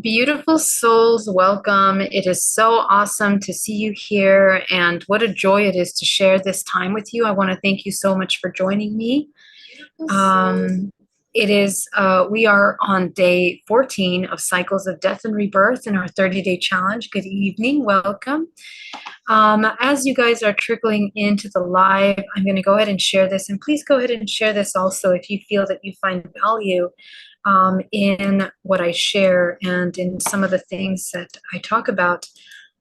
Beautiful souls, welcome. It is so awesome to see you here, and what a joy it is to share this time with you. I want to thank you so much for joining me. Um, we are on day 14 of Cycles of Death and Rebirth in our 30-day challenge. Good evening, welcome. As you guys are trickling into the live, I'm going to go ahead and share this, and please go ahead and share this also if you feel that you find value in what I share and in some of the things that I talk about.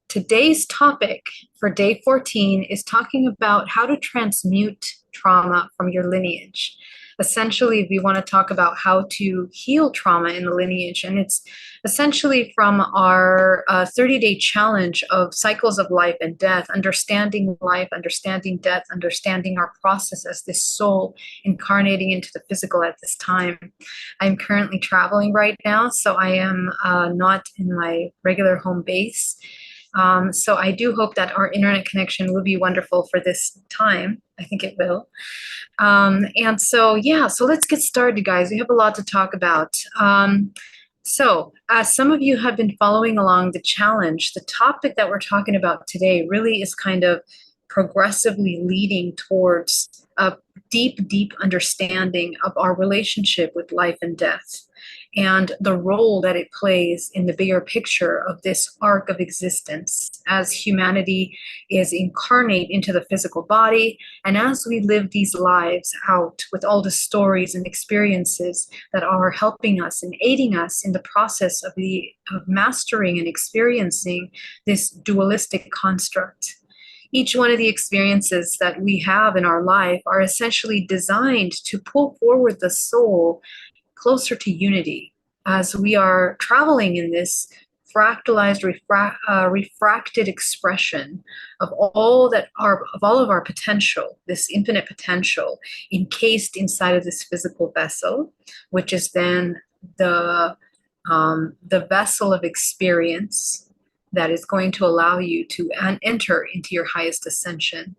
Today's topic for day 14 is talking about how to transmute trauma from your lineage. Essentially, we want to talk about how to heal trauma in the lineage, and it's essentially from our 30-day challenge of cycles of life and death, understanding life, understanding death, understanding our process as this soul incarnating into the physical at this time. I'm currently traveling right now, so I am not in my regular home base. So I do hope that our internet connection will be wonderful for this time. I think it will. And so, yeah, so let's get started, guys. We have a lot to talk about. So as some of you have been following along the challenge, the topic that we're talking about today really is kind of progressively leading towards a deep, deep understanding of our relationship with life and death, and the role that it plays in the bigger picture of this arc of existence as humanity is incarnate into the physical body, and as we live these lives out with all the stories and experiences that are helping us and aiding us in the process of mastering and experiencing this dualistic construct. Each one of the experiences that we have in our life are essentially designed to pull forward the soul closer to unity as we are traveling in this fractalized, refracted expression of all of our potential, this infinite potential encased inside of this physical vessel, which is then the vessel of experience that is going to allow you to enter into your highest ascension.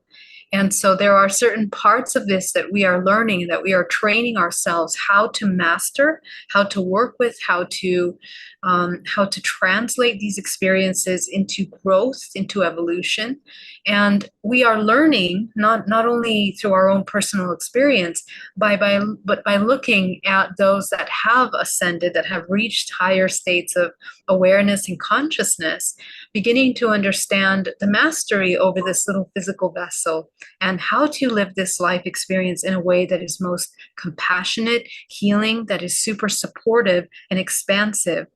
And so there are certain parts of this that we are learning, that we are training ourselves how to master, how to work with, how to translate these experiences into growth, into evolution. And we are learning not only through our own personal experience, but by looking at those that have ascended, that have reached higher states of awareness and consciousness, beginning to understand the mastery over this little physical vessel and how to live this life experience in a way that is most compassionate, healing, that is super supportive and expansive,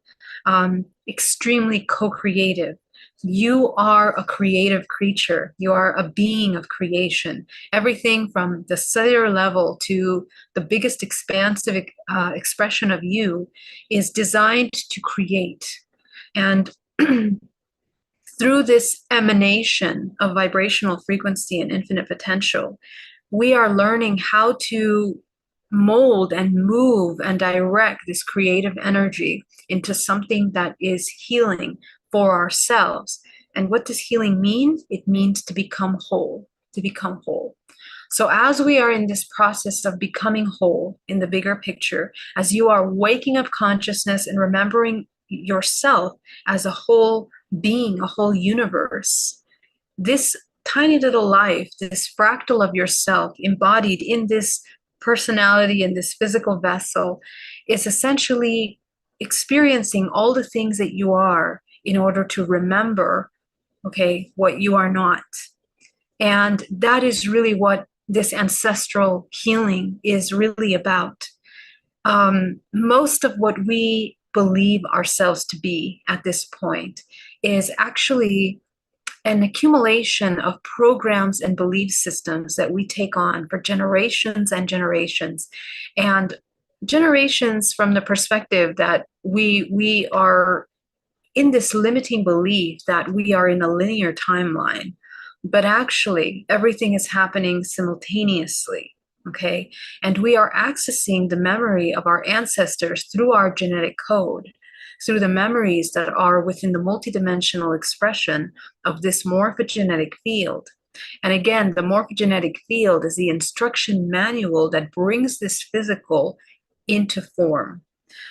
extremely co-creative. You are a creative creature. You are a being of creation. Everything from the cellular level to the biggest expansive expression of you is designed to create. And through this emanation of vibrational frequency and infinite potential, we are learning how to mold and move and direct this creative energy into something that is healing for ourselves. And what does healing mean? It means to become whole, to become whole. So as we are in this process of becoming whole in the bigger picture, as you are waking up consciousness and remembering yourself as a whole being, a whole universe, this tiny little life, this fractal of yourself embodied in this personality, in this physical vessel, is essentially experiencing all the things that you are in order to remember, okay, what you are not. And that is really what this ancestral healing is really about. Most of what we believe ourselves to be at this point is actually an accumulation of programs and belief systems that we take on for generations and generations. And generations from the perspective that we are in this limiting belief that we are in a linear timeline, but actually everything is happening simultaneously. Okay, and we are accessing the memory of our ancestors through our genetic code, through the memories that are within the multidimensional expression of this morphogenetic field. And again, the morphogenetic field is the instruction manual that brings this physical into form.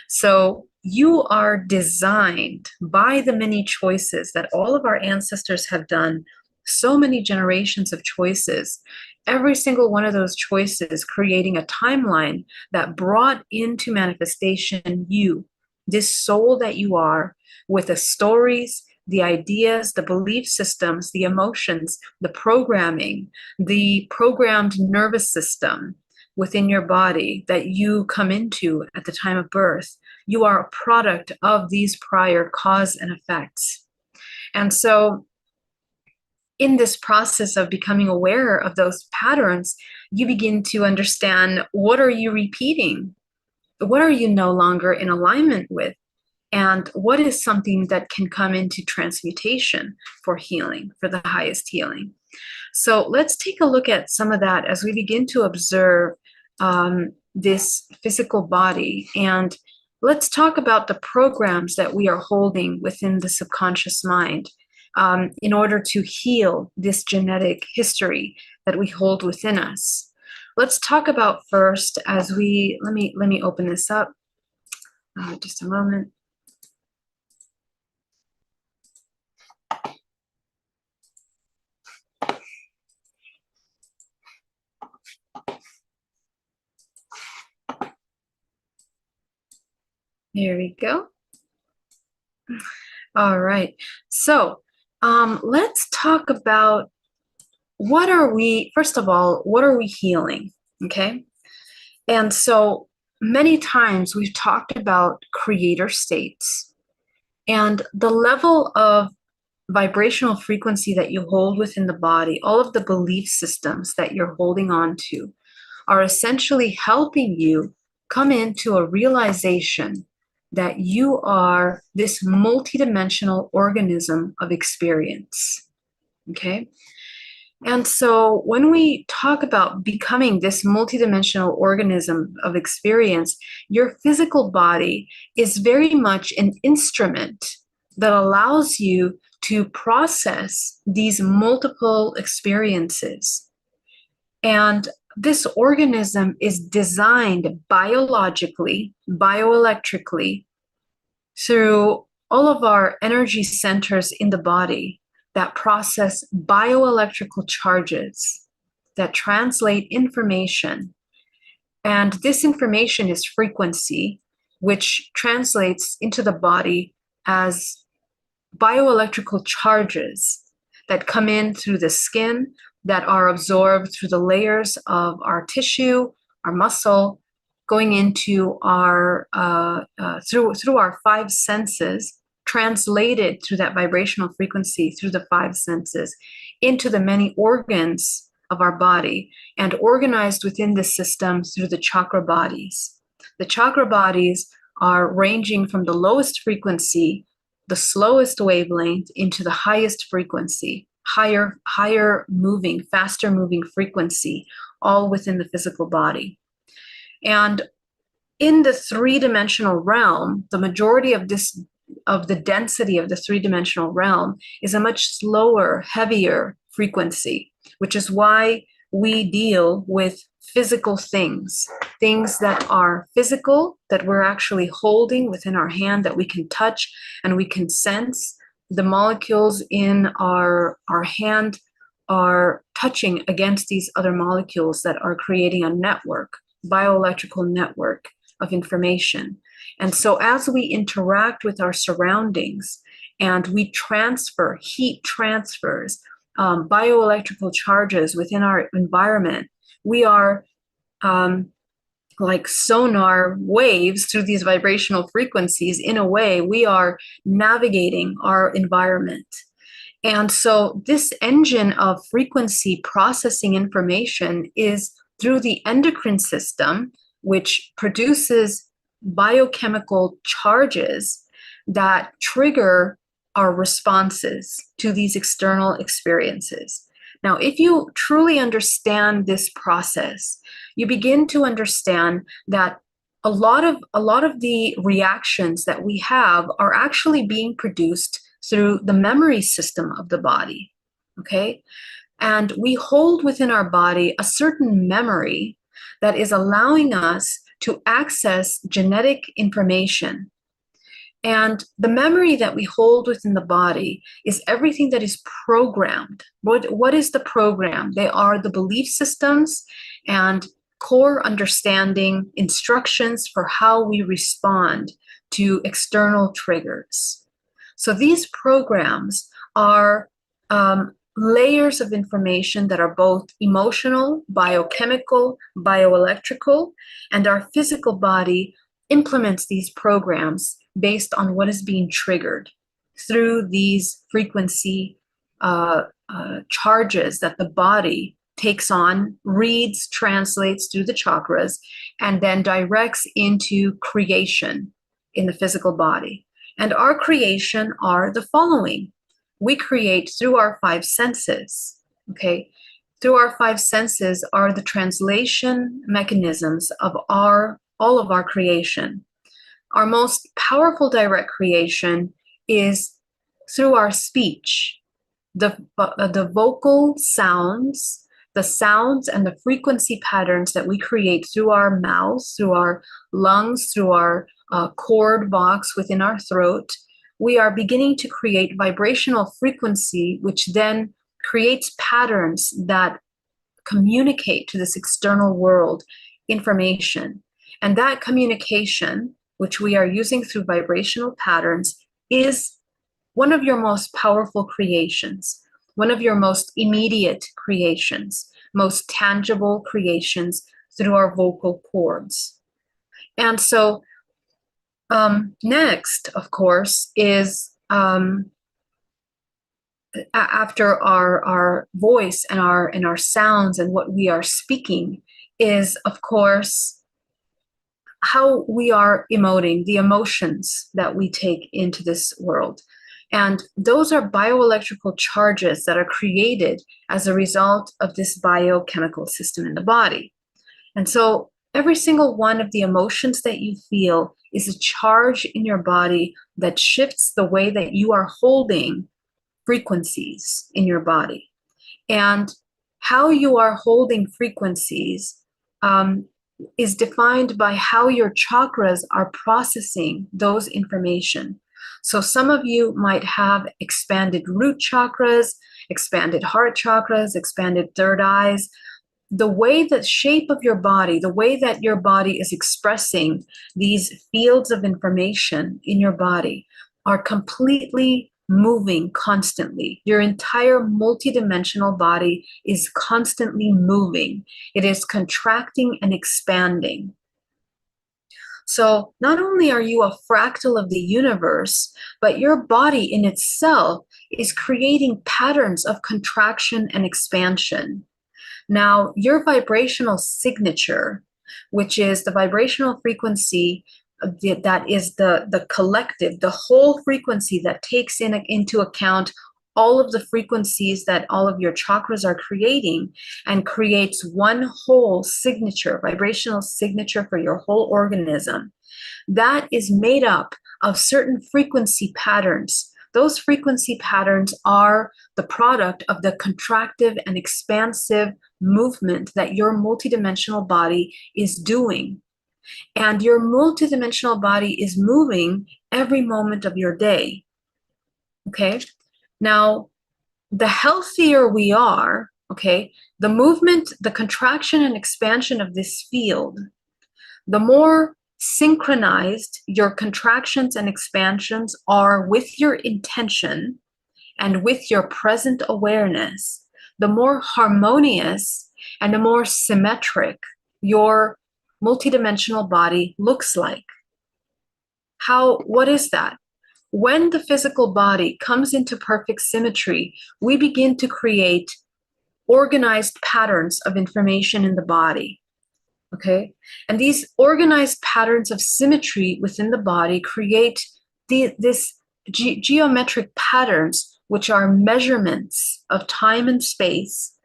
So you are designed by the many choices that all of our ancestors have done, so many generations of choices, every single one of those choices creating a timeline that brought into manifestation you, this soul that you are, with the stories, the ideas, the belief systems, the emotions, the programming, the programmed nervous system within your body that you come into at the time of birth. You are a product of these prior cause and effects. And so in this process of becoming aware of those patterns, you begin to understand, what are you repeating? What are you no longer in alignment with? And what is something that can come into transmutation for healing, for the highest healing? So let's take a look at some of that as we begin to observe this physical body. And let's talk about the programs that we are holding within the subconscious mind in order to heal this genetic history that we hold within us. Let's talk about first as we, let me open this up. Just a moment. Here we go. All right. So let's talk about first of all, what are we healing? Okay. And so many times we've talked about creator states, and the level of vibrational frequency that you hold within the body, all of the belief systems that you're holding on to are essentially helping you come into a realization that you are this multidimensional organism of experience. Okay? And so when we talk about becoming this multidimensional organism of experience, your physical body is very much an instrument that allows you to process these multiple experiences. And this organism is designed biologically, bioelectrically, through all of our energy centers in the body that process bioelectrical charges that translate information. And this information is frequency, which translates into the body as bioelectrical charges that come in through the skin, that are absorbed through the layers of our tissue, our muscle, going into our through our five senses, translated through that vibrational frequency through the five senses into the many organs of our body, and organized within the system through the chakra bodies. The chakra bodies are ranging from the lowest frequency, the slowest wavelength, into the highest frequency, higher moving, faster moving frequency, all within the physical body. And in the three-dimensional realm, the majority of the density of the three-dimensional realm is a much slower, heavier frequency, which is why we deal with physical things that are physical, that we're actually holding within our hand, that we can touch and we can sense. The molecules in our hand are touching against these other molecules that are creating a network, bioelectrical network of information. And so as we interact with our surroundings and we transfer, heat transfers, bioelectrical charges within our environment, we are like sonar waves through these vibrational frequencies. In a way, we are navigating our environment. And so this engine of frequency processing information is through the endocrine system, which produces biochemical charges that trigger our responses to these external experiences. Now, if you truly understand this process, you begin to understand that a lot of the reactions that we have are actually being produced through the memory system of the body, okay? And we hold within our body a certain memory that is allowing us to access genetic information And the memory that we hold within the body is everything that is programmed. What is the program? They are the belief systems and core understanding instructions for how we respond to external triggers. So these programs are layers of information that are both emotional, biochemical, bioelectrical, and our physical body implements these programs based on what is being triggered through these frequency charges that the body takes on, reads, translates through the chakras, and then directs into creation in the physical body. And our creation are the following. We create through our five senses, okay? Through our five senses are the translation mechanisms of all of our creation. Our most powerful direct creation is through our speech, the vocal sounds, the sounds and the frequency patterns that we create through our mouths, through our lungs, through our cord box within our throat. We are beginning to create vibrational frequency, which then creates patterns that communicate to this external world information. And that communication, which we are using through vibrational patterns, is one of your most powerful creations, one of your most immediate creations, most tangible creations through our vocal cords. And so next, of course, is after our voice and our sounds and what we are speaking is, of course, how we are emoting, the emotions that we take into this world. And those are bioelectrical charges that are created as a result of this biochemical system in the body. And so every single one of the emotions that you feel is a charge in your body that shifts the way that you are holding frequencies in your body. And how you are holding frequencies is defined by how your chakras are processing those information. So some of you might have expanded root chakras, expanded heart chakras, expanded third eyes. The way that shape of your body, the way that your body is expressing these fields of information in your body are completely moving constantly. Your entire multidimensional body is constantly moving. It is contracting and expanding. So not only are you a fractal of the universe, but your body in itself is creating patterns of contraction and expansion. Now, your vibrational signature, which is the vibrational frequency that is the collective, the whole frequency that takes into account all of the frequencies that all of your chakras are creating and creates one whole signature, vibrational signature for your whole organism. That is made up of certain frequency patterns. Those frequency patterns are the product of the contractive and expansive movement that your multidimensional body is doing. And your multidimensional body is moving every moment of your day. Okay? Now, the healthier we are, okay, the movement, the contraction and expansion of this field, the more synchronized your contractions and expansions are with your intention and with your present awareness, the more harmonious and the more symmetric your multidimensional body looks like. What is that? When the physical body comes into perfect symmetry, we begin to create organized patterns of information in the body. Okay? And these organized patterns of symmetry within the body create this geometric patterns, which are measurements of time and space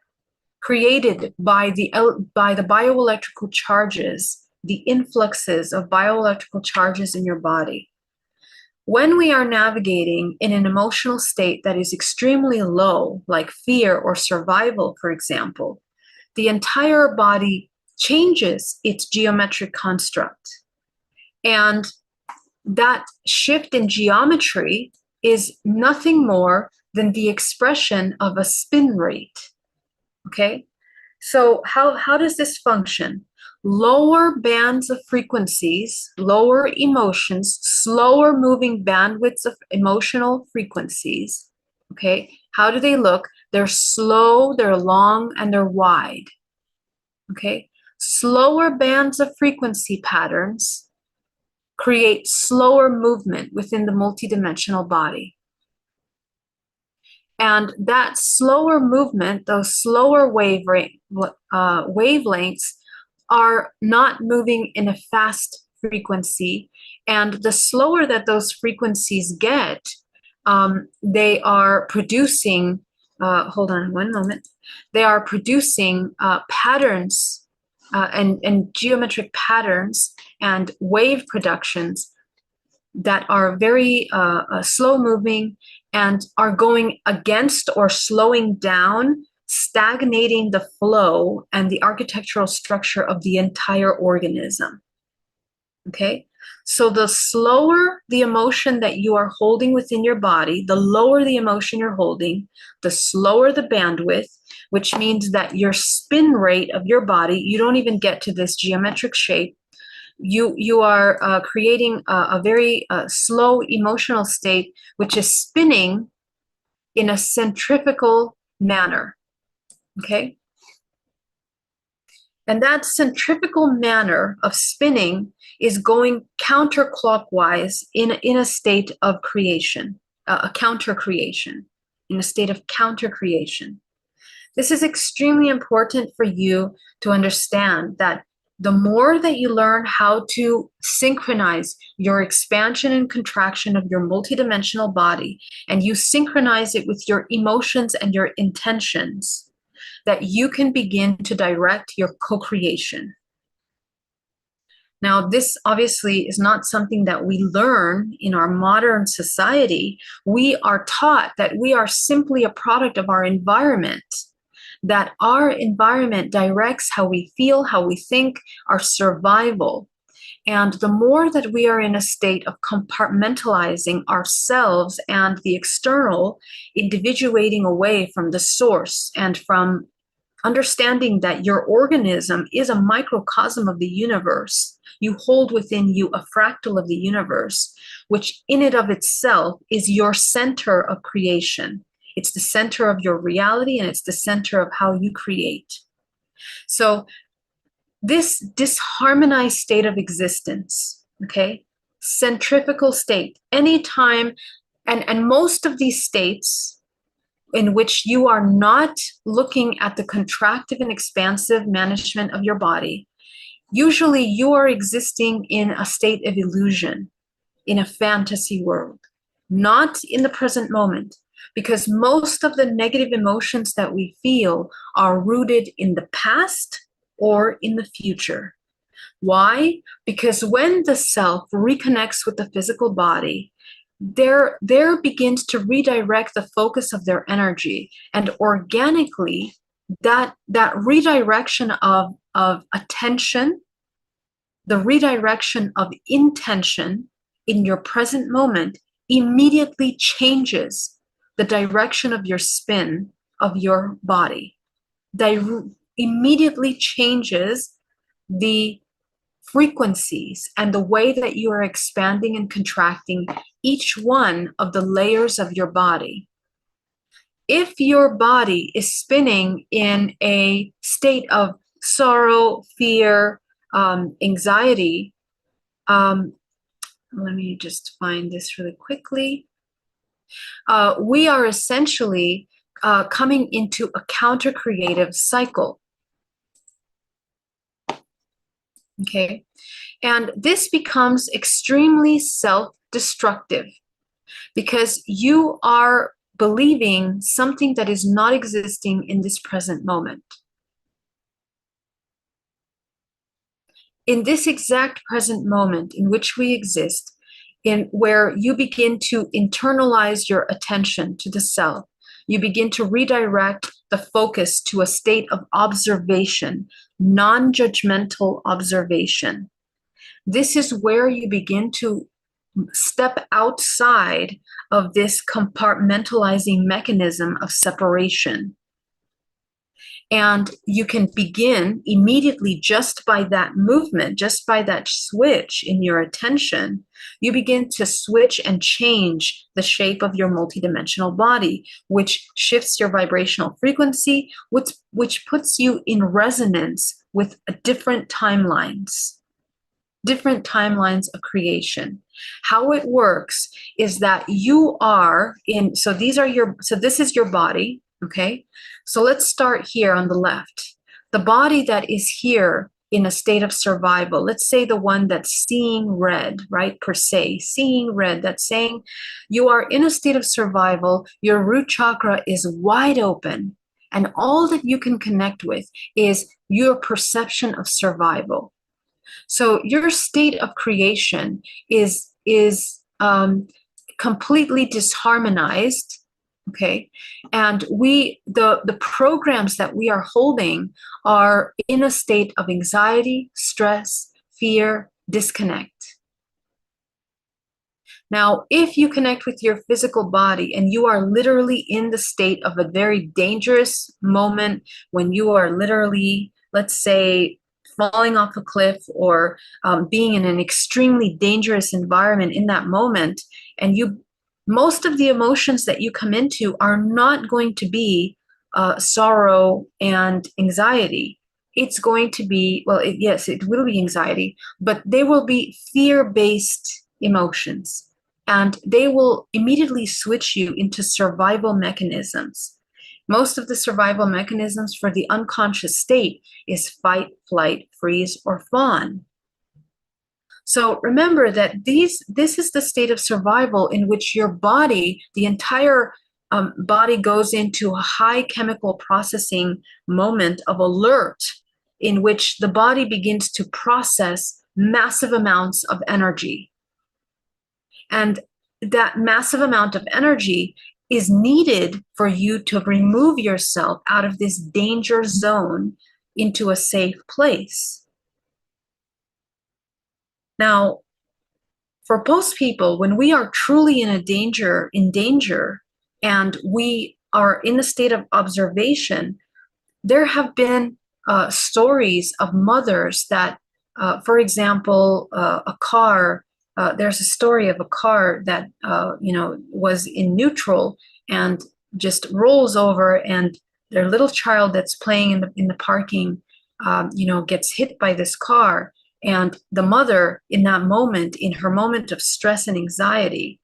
created by the bioelectrical charges, the influxes of bioelectrical charges in your body. When we are navigating in an emotional state that is extremely low, like fear or survival, for example, the entire body changes its geometric construct. And that shift in geometry is nothing more than the expression of a spin rate. Okay? So how does this function? Lower bands of frequencies, lower emotions, slower moving bandwidths of emotional frequencies. Okay? How do they look? They're slow, they're long, and they're wide. Okay? Slower bands of frequency patterns create slower movement within the multidimensional body. And that slower movement, those slower wavelengths are not moving in a fast frequency. And the slower that those frequencies get, they are producing, hold on one moment, they are producing patterns and geometric patterns and wave productions that are very slow moving and are going against or slowing down, stagnating the flow and the architectural structure of the entire organism. Okay? So the slower the emotion that you are holding within your body, the lower the emotion you're holding, the slower the bandwidth, which means that your spin rate of your body, you don't even get to this geometric shape. You are creating a very slow emotional state, which is spinning in a centrifugal manner. Okay? And that centrifugal manner of spinning is going counterclockwise in a state of creation, a counter creation, in a state of counter creation. This is extremely important for you to understand, that the more that you learn how to synchronize your expansion and contraction of your multidimensional body, and you synchronize it with your emotions and your intentions, that you can begin to direct your co-creation. Now, this obviously is not something that we learn in our modern society. We are taught that we are simply a product of our environment, that our environment directs how we feel, how we think, our survival. And the more that we are in a state of compartmentalizing ourselves and the external, individuating away from the source and from understanding that your organism is a microcosm of the universe, you hold within you a fractal of the universe, which in and of itself is your center of creation. It's the center of your reality, and it's the center of how you create. So this disharmonized state of existence, okay, centrifugal state, anytime, and most of these states in which you are not looking at the contractive and expansive management of your body, usually you are existing in a state of illusion, in a fantasy world, not in the present moment. Because most of the negative emotions that we feel are rooted in the past or in the future. Why? Because when the self reconnects with the physical body, there begins to redirect the focus of their energy, and organically that redirection of attention, the redirection of intention in your present moment immediately changes the direction of your spin of your body. Immediately changes the frequencies and the way that you are expanding and contracting each one of the layers of your body. If your body is spinning in a state of sorrow, fear, anxiety, let me just find this really quickly. We are essentially coming into a counter-creative cycle. Okay, and this becomes extremely self-destructive because you are believing something that is not existing in this present moment. In this exact present moment in which we exist, in where you begin to internalize your attention to the self, you begin to redirect the focus to a state of observation, non-judgmental observation. This is where you begin to step outside of this compartmentalizing mechanism of separation. And you can begin immediately just by that movement, just by that switch in your attention, you begin to switch and change the shape of your multidimensional body, which shifts your vibrational frequency, which puts you in resonance with different timelines of creation. How it works is that you are in, so this is your body, okay? So let's start here on the left. The body that is here in a state of survival, let's say the one that's seeing red, right? Per se, seeing red, that's saying you are in a state of survival, your root chakra is wide open, and all that you can connect with is your perception of survival. So your state of creation is completely disharmonized, okay? And the programs that we are holding are in a state of anxiety, stress, fear, disconnect. Now, if you connect with your physical body and you are literally in the state of a very dangerous moment when you are literally, let's say, falling off a cliff or being in an extremely dangerous environment in that moment, and most of the emotions that you come into are not going to be sorrow and anxiety. It's going to be, well, yes, it will be anxiety, but they will be fear-based emotions, and they will immediately switch you into survival mechanisms. Most of the survival mechanisms for the unconscious state is fight, flight, freeze, or fawn. So remember that this is the state of survival in which your body, the entire body goes into a high chemical processing moment of alert in which the body begins to process massive amounts of energy. And that massive amount of energy is needed for you to remove yourself out of this danger zone into a safe place. Now, for most people, when we are truly in danger, and we are in a state of observation, there have been stories of mothers that, for example, a car. There's a story of a car that was in neutral and just rolls over, and their little child that's playing in the parking, gets hit by this car, and the mother, in that moment, in her moment of stress and anxiety,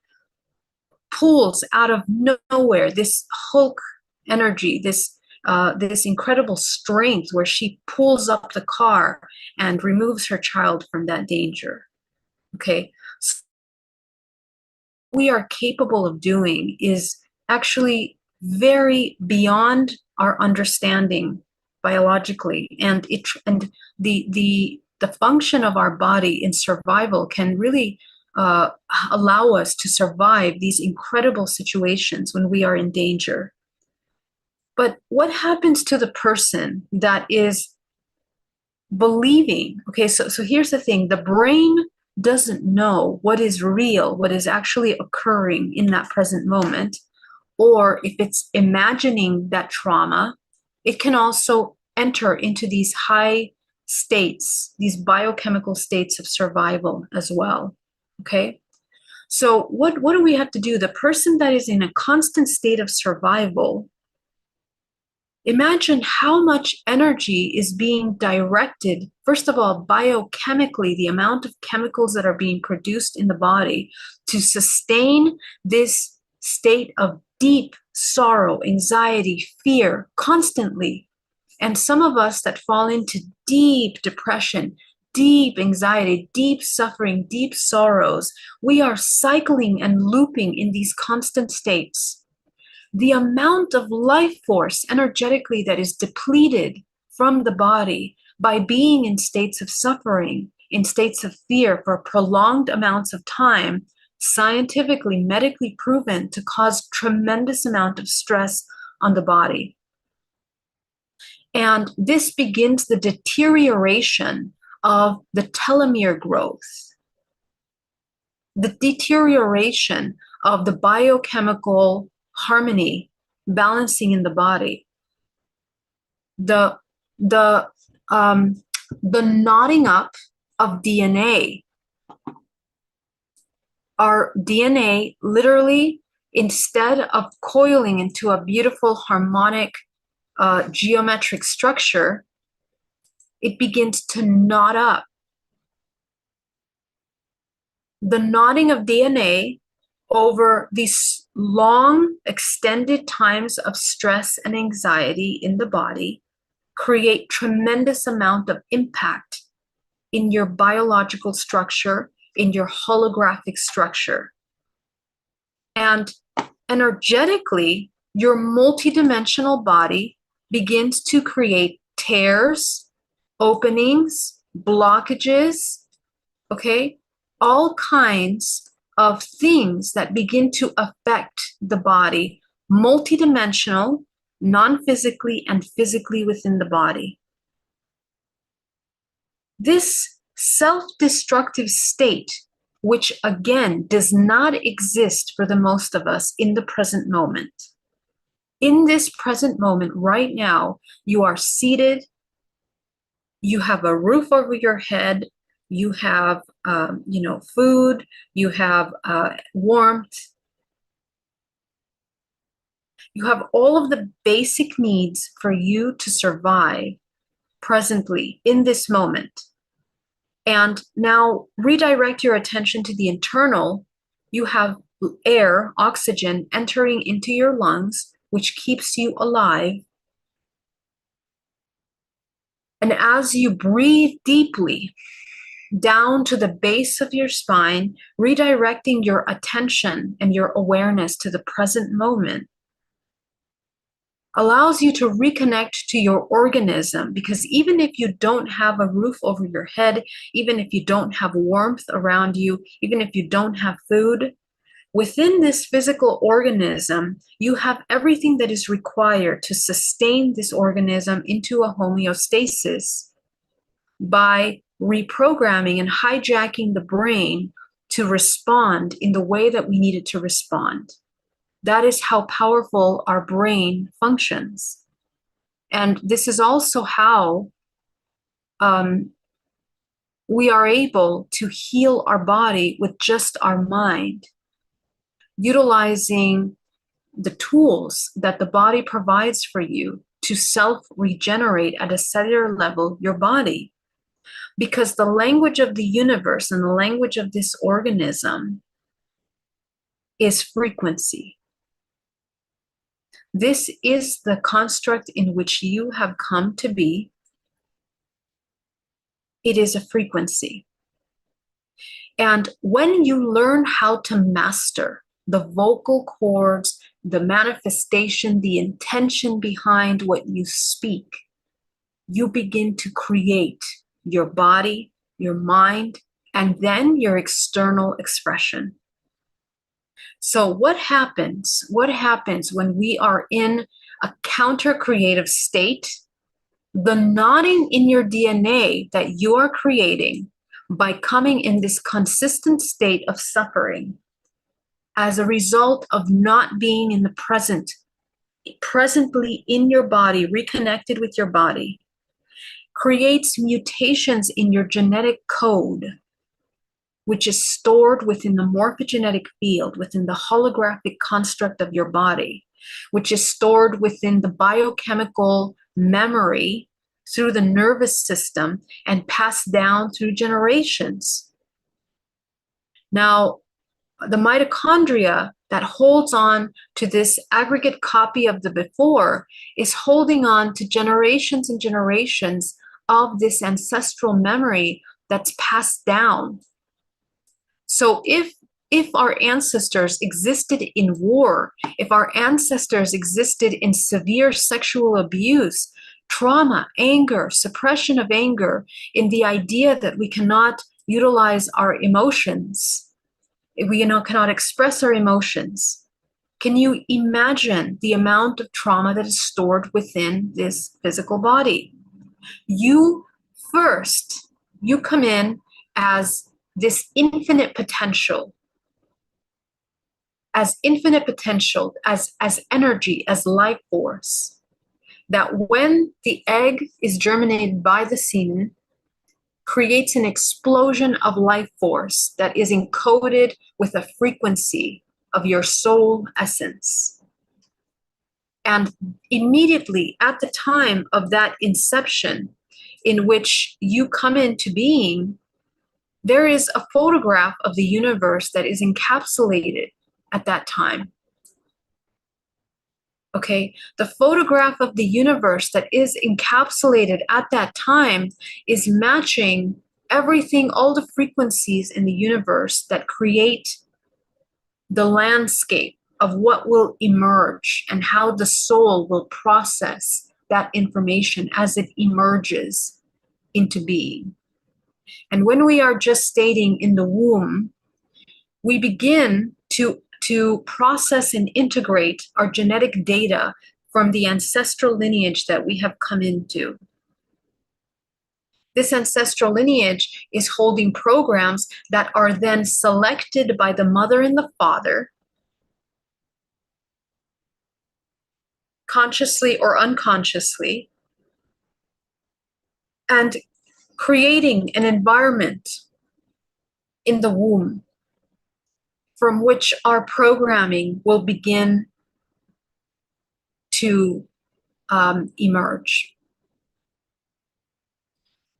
pulls out of nowhere this Hulk energy, this incredible strength, where she pulls up the car and removes her child from that danger. Okay, so what we are capable of doing is actually very beyond our understanding biologically, and the function of our body in survival can really allow us to survive these incredible situations when we are in danger. But what happens to the person that is believing? Okay, so here's the thing. The brain doesn't know what is real, what is actually occurring in that present moment, or if it's imagining that trauma, it can also enter into these high states, these biochemical states of survival as well. Okay, so what do we have to do? The person that is in a constant state of survival, imagine how much energy is being directed, first of all, biochemically, the amount of chemicals that are being produced in the body to sustain this state of deep sorrow, anxiety, fear constantly. And some of us that fall into deep depression, deep anxiety, deep suffering, deep sorrows, we are cycling and looping in these constant states. The amount of life force energetically that is depleted from the body by being in states of suffering, in states of fear for prolonged amounts of time, scientifically, medically proven to cause tremendous amount of stress on the body. And this begins the deterioration of the telomere growth. the deterioration of the biochemical harmony, balancing in the body, the the the knotting up of DNA. Our DNA literally, instead of coiling into a beautiful harmonic geometric structure, it begins to knot up. The knotting of DNA over these long, extended times of stress and anxiety in the body create tremendous amount of impact in your biological structure, in your holographic structure. And energetically, your multidimensional body begins to create tears, openings, blockages, okay? All kinds of things that begin to affect the body, multidimensional, non-physically, and physically within the body. This self-destructive state, which again does not exist for the most of us in the present moment. In this present moment, right now, you are seated, you have a roof over your head, you have, food, you have warmth, you have all of the basic needs for you to survive presently in this moment. And now redirect your attention to the internal. You have air, oxygen entering into your lungs, which keeps you alive. And as you breathe deeply down to the base of your spine, redirecting your attention and your awareness to the present moment, allows you to reconnect to your organism, because even if you don't have a roof over your head, even if you don't have warmth around you, even if you don't have food, within this physical organism, you have everything that is required to sustain this organism into a homeostasis by reprogramming and hijacking the brain to respond in the way that we need it to respond. That is how powerful our brain functions. And this is also how we are able to heal our body with just our mind, utilizing the tools that the body provides for you to self-regenerate at a cellular level your body. Because the language of the universe and the language of this organism is frequency. This is the construct in which you have come to be. It is a frequency. And when you learn how to master the vocal cords, the manifestation, the intention behind what you speak, you begin to create your body, your mind, and then your external expression. So what happens when we are in a counter-creative state? The knotting in your DNA that you are creating by coming in this consistent state of suffering as a result of not being in the presently in your body, reconnected with your body, creates mutations in your genetic code, which is stored within the morphogenetic field, within the holographic construct of your body, which is stored within the biochemical memory through the nervous system and passed down through generations. Now, the mitochondria that holds on to this aggregate copy of the before is holding on to generations and generations of this ancestral memory that's passed down. So if our ancestors existed in war, if our ancestors existed in severe sexual abuse, trauma, anger, suppression of anger, in the idea that we cannot utilize our emotions, we cannot express our emotions, can you imagine the amount of trauma that is stored within this physical body? You come in as this infinite potential, as infinite potential, as energy, as life force, that when the egg is germinated by the semen, creates an explosion of life force that is encoded with a frequency of your soul essence. And immediately at the time of that inception, in which you come into being, there is a photograph of the universe that is encapsulated at that time. Okay, the photograph of the universe that is encapsulated at that time is matching everything, all the frequencies in the universe that create the landscape of what will emerge and how the soul will process that information as it emerges into being. And when we are gestating in the womb, we begin to process and integrate our genetic data from the ancestral lineage that we have come into. This ancestral lineage is holding programs that are then selected by the mother and the father, consciously or unconsciously, and creating an environment in the womb from which our programming will begin to emerge.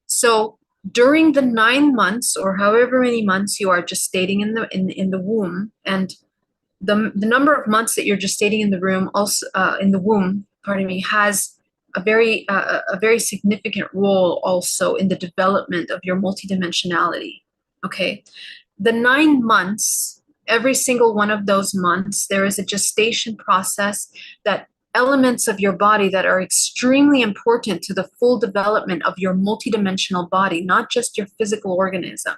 So during the 9 months, or however many months you are gestating in the womb, and the number of months that you're gestating in the room also in the womb, pardon me, has a very significant role also in the development of your multidimensionality. Okay, the 9 months. Every single one of those months, there is a gestation process that elements of your body that are extremely important to the full development of your multidimensional body, not just your physical organism.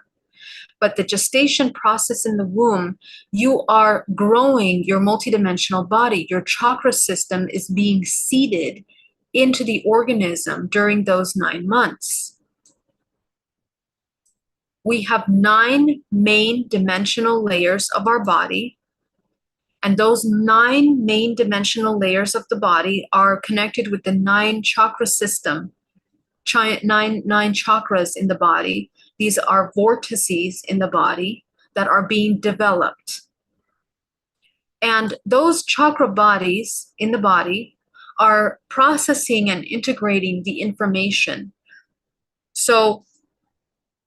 But the gestation process in the womb, you are growing your multidimensional body. Your chakra system is being seeded into the organism during those 9 months. We have 9 main dimensional layers of our body, and those 9 main dimensional layers of the body are connected with the 9 chakra system, 9 chakras in the body. These are vortices in the body that are being developed. And those chakra bodies in the body are processing and integrating the information. So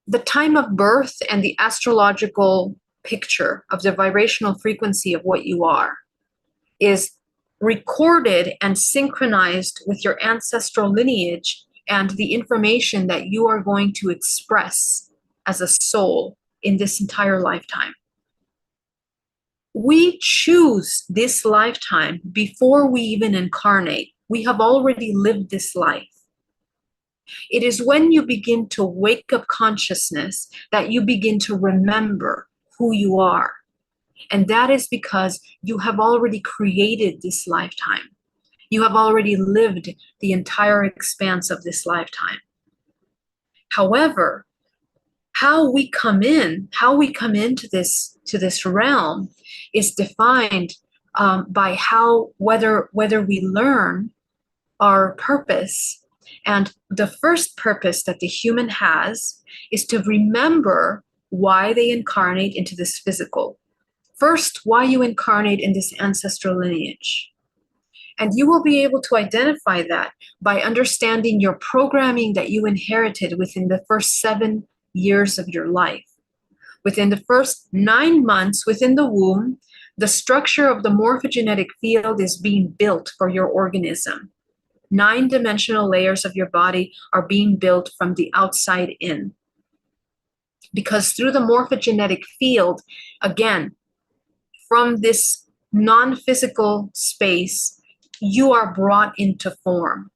the time of birth and the astrological picture of the vibrational frequency of what you are is recorded and synchronized with your ancestral lineage and the information that you are going to express as a soul in this entire lifetime. We choose this lifetime before we even incarnate. We have already lived this life. It is when you begin to wake up consciousness that you begin to remember who you are. And that is because you have already created this lifetime. You have already lived the entire expanse of this lifetime. However, how we come into this realm is defined by how whether we learn our purpose. And the first purpose that the human has is to remember why they incarnate into this physical. First, why you incarnate in this ancestral lineage. And you will be able to identify that by understanding your programming that you inherited within the first 7 years of your life. Within the first 9 months within the womb, the structure of the morphogenetic field is being built for your organism. 9 dimensional layers of your body are being built from the outside in. Because through the morphogenetic field, again, from this non-physical space, you are brought into form.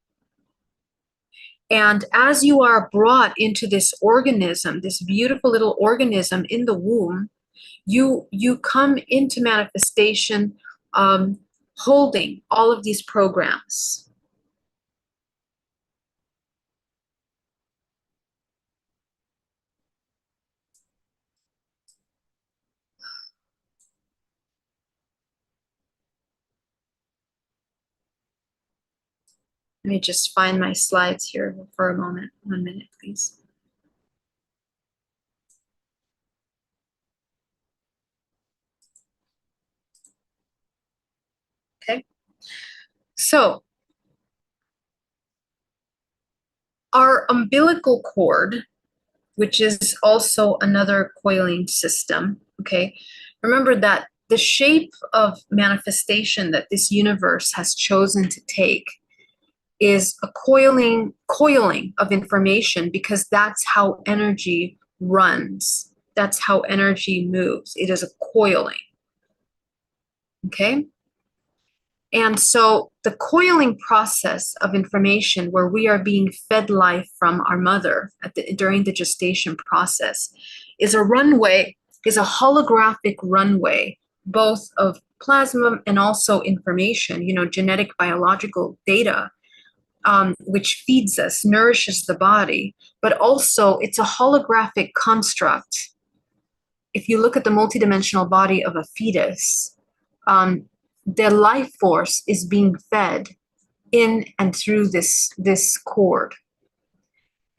And as you are brought into this organism, this beautiful little organism in the womb, you come into manifestation holding all of these programs. Let me just find my slides here for a moment. 1 minute, please. Okay. So our umbilical cord, which is also another coiling system, okay? Remember that the shape of manifestation that this universe has chosen to take is a coiling of information, because that's how energy runs. That's how energy moves. It is a coiling, okay? And so the coiling process of information, where we are being fed life from our mother during the gestation process, is a runway, is a holographic runway, both of plasma and also information, genetic biological data, which feeds us, nourishes the body, but also it's a holographic construct. If you look at the multidimensional body of a fetus, the life force is being fed in and through this cord.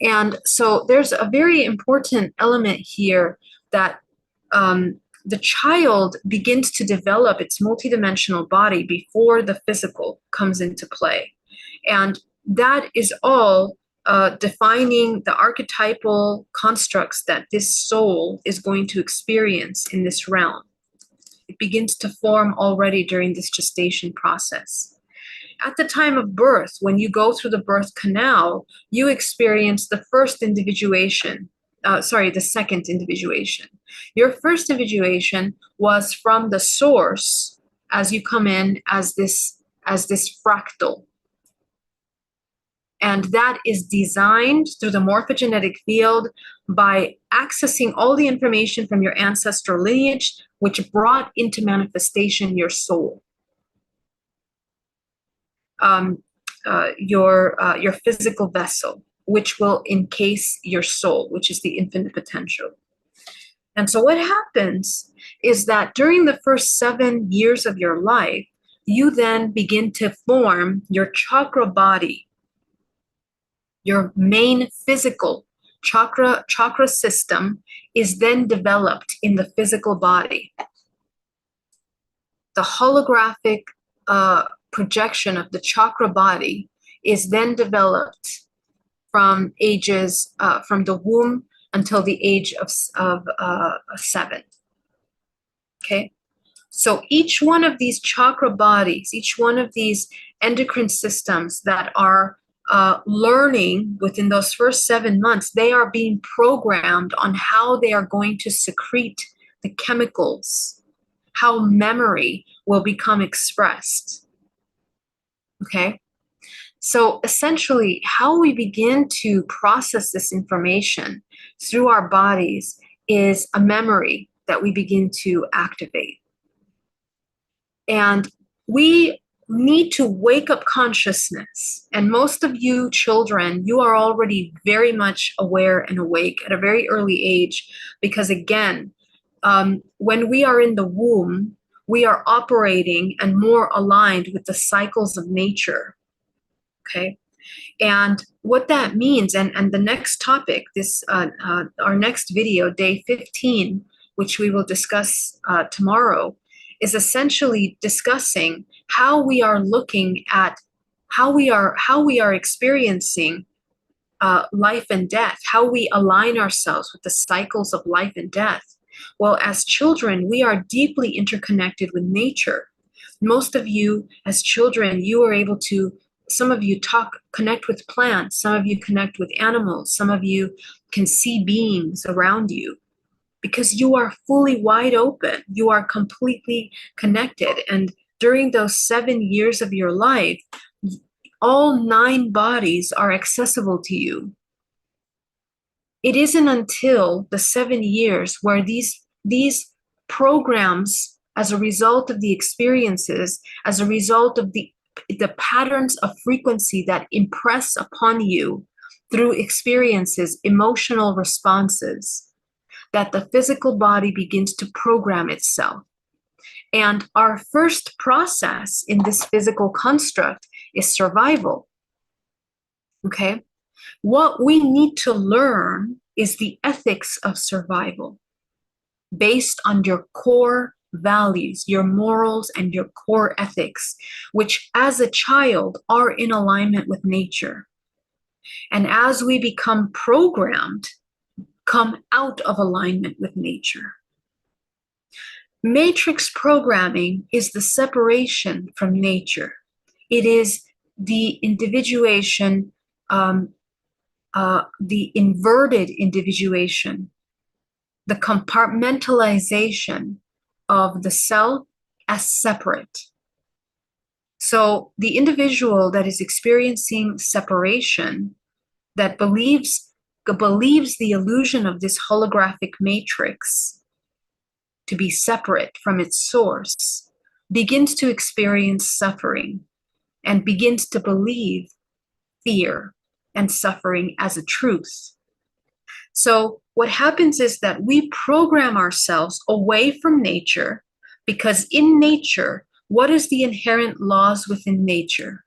And so there's a very important element here that the child begins to develop its multidimensional body before the physical comes into play. And that is all defining the archetypal constructs that this soul is going to experience in this realm. It begins to form already during this gestation process. At the time of birth, when you go through the birth canal, you experience the second individuation. Your first individuation was from the source as you come in as this fractal. And that is designed through the morphogenetic field by accessing all the information from your ancestral lineage, which brought into manifestation your soul, your physical vessel, which will encase your soul, which is the infinite potential. And so what happens is that during the first 7 years of your life, you then begin to form your chakra body. Your main physical chakra system is then developed in the physical body. The holographic projection of the chakra body is then developed from the womb until the age of 7. Okay, so each one of these chakra bodies, each one of these endocrine systems that are learning within those first 7 months, they are being programmed on how they are going to secrete the chemicals, how memory will become expressed. Okay, so essentially how we begin to process this information through our bodies is a memory that we begin to activate. And we need to wake up consciousness. And most of you children, you are already very much aware and awake at a very early age, because again, when we are in the womb, we are operating and more aligned with the cycles of nature. Okay. And what that means, and the next topic, our next video, day 15, which we will discuss tomorrow, is essentially discussing how we are looking at how we are experiencing life and death, how we align ourselves with the cycles of life and death. Well, as children, we are deeply interconnected with nature. Most of you, as children, you are able to, some of you connect with plants, some of you connect with animals, some of you can see beings around you, because you are fully wide open. You are completely connected. And during those 7 years of your life, all 9 bodies are accessible to you. It isn't until the 7 years where these programs, as a result of the experiences, as a result of the patterns of frequency that impress upon you through experiences, emotional responses, that the physical body begins to program itself. And our first process in this physical construct is survival. Okay? What we need to learn is the ethics of survival based on your core values, your morals, and your core ethics, which as a child are in alignment with nature. And as we become programmed, come out of alignment with nature. Matrix programming is the separation from nature. It is the individuation, the inverted individuation, the compartmentalization of the self as separate. So the individual that is experiencing separation, that believes the illusion of this holographic matrix to be separate from its source, begins to experience suffering and begins to believe fear and suffering as a truth. So what happens is that we program ourselves away from nature, because in nature, what is the inherent laws within nature?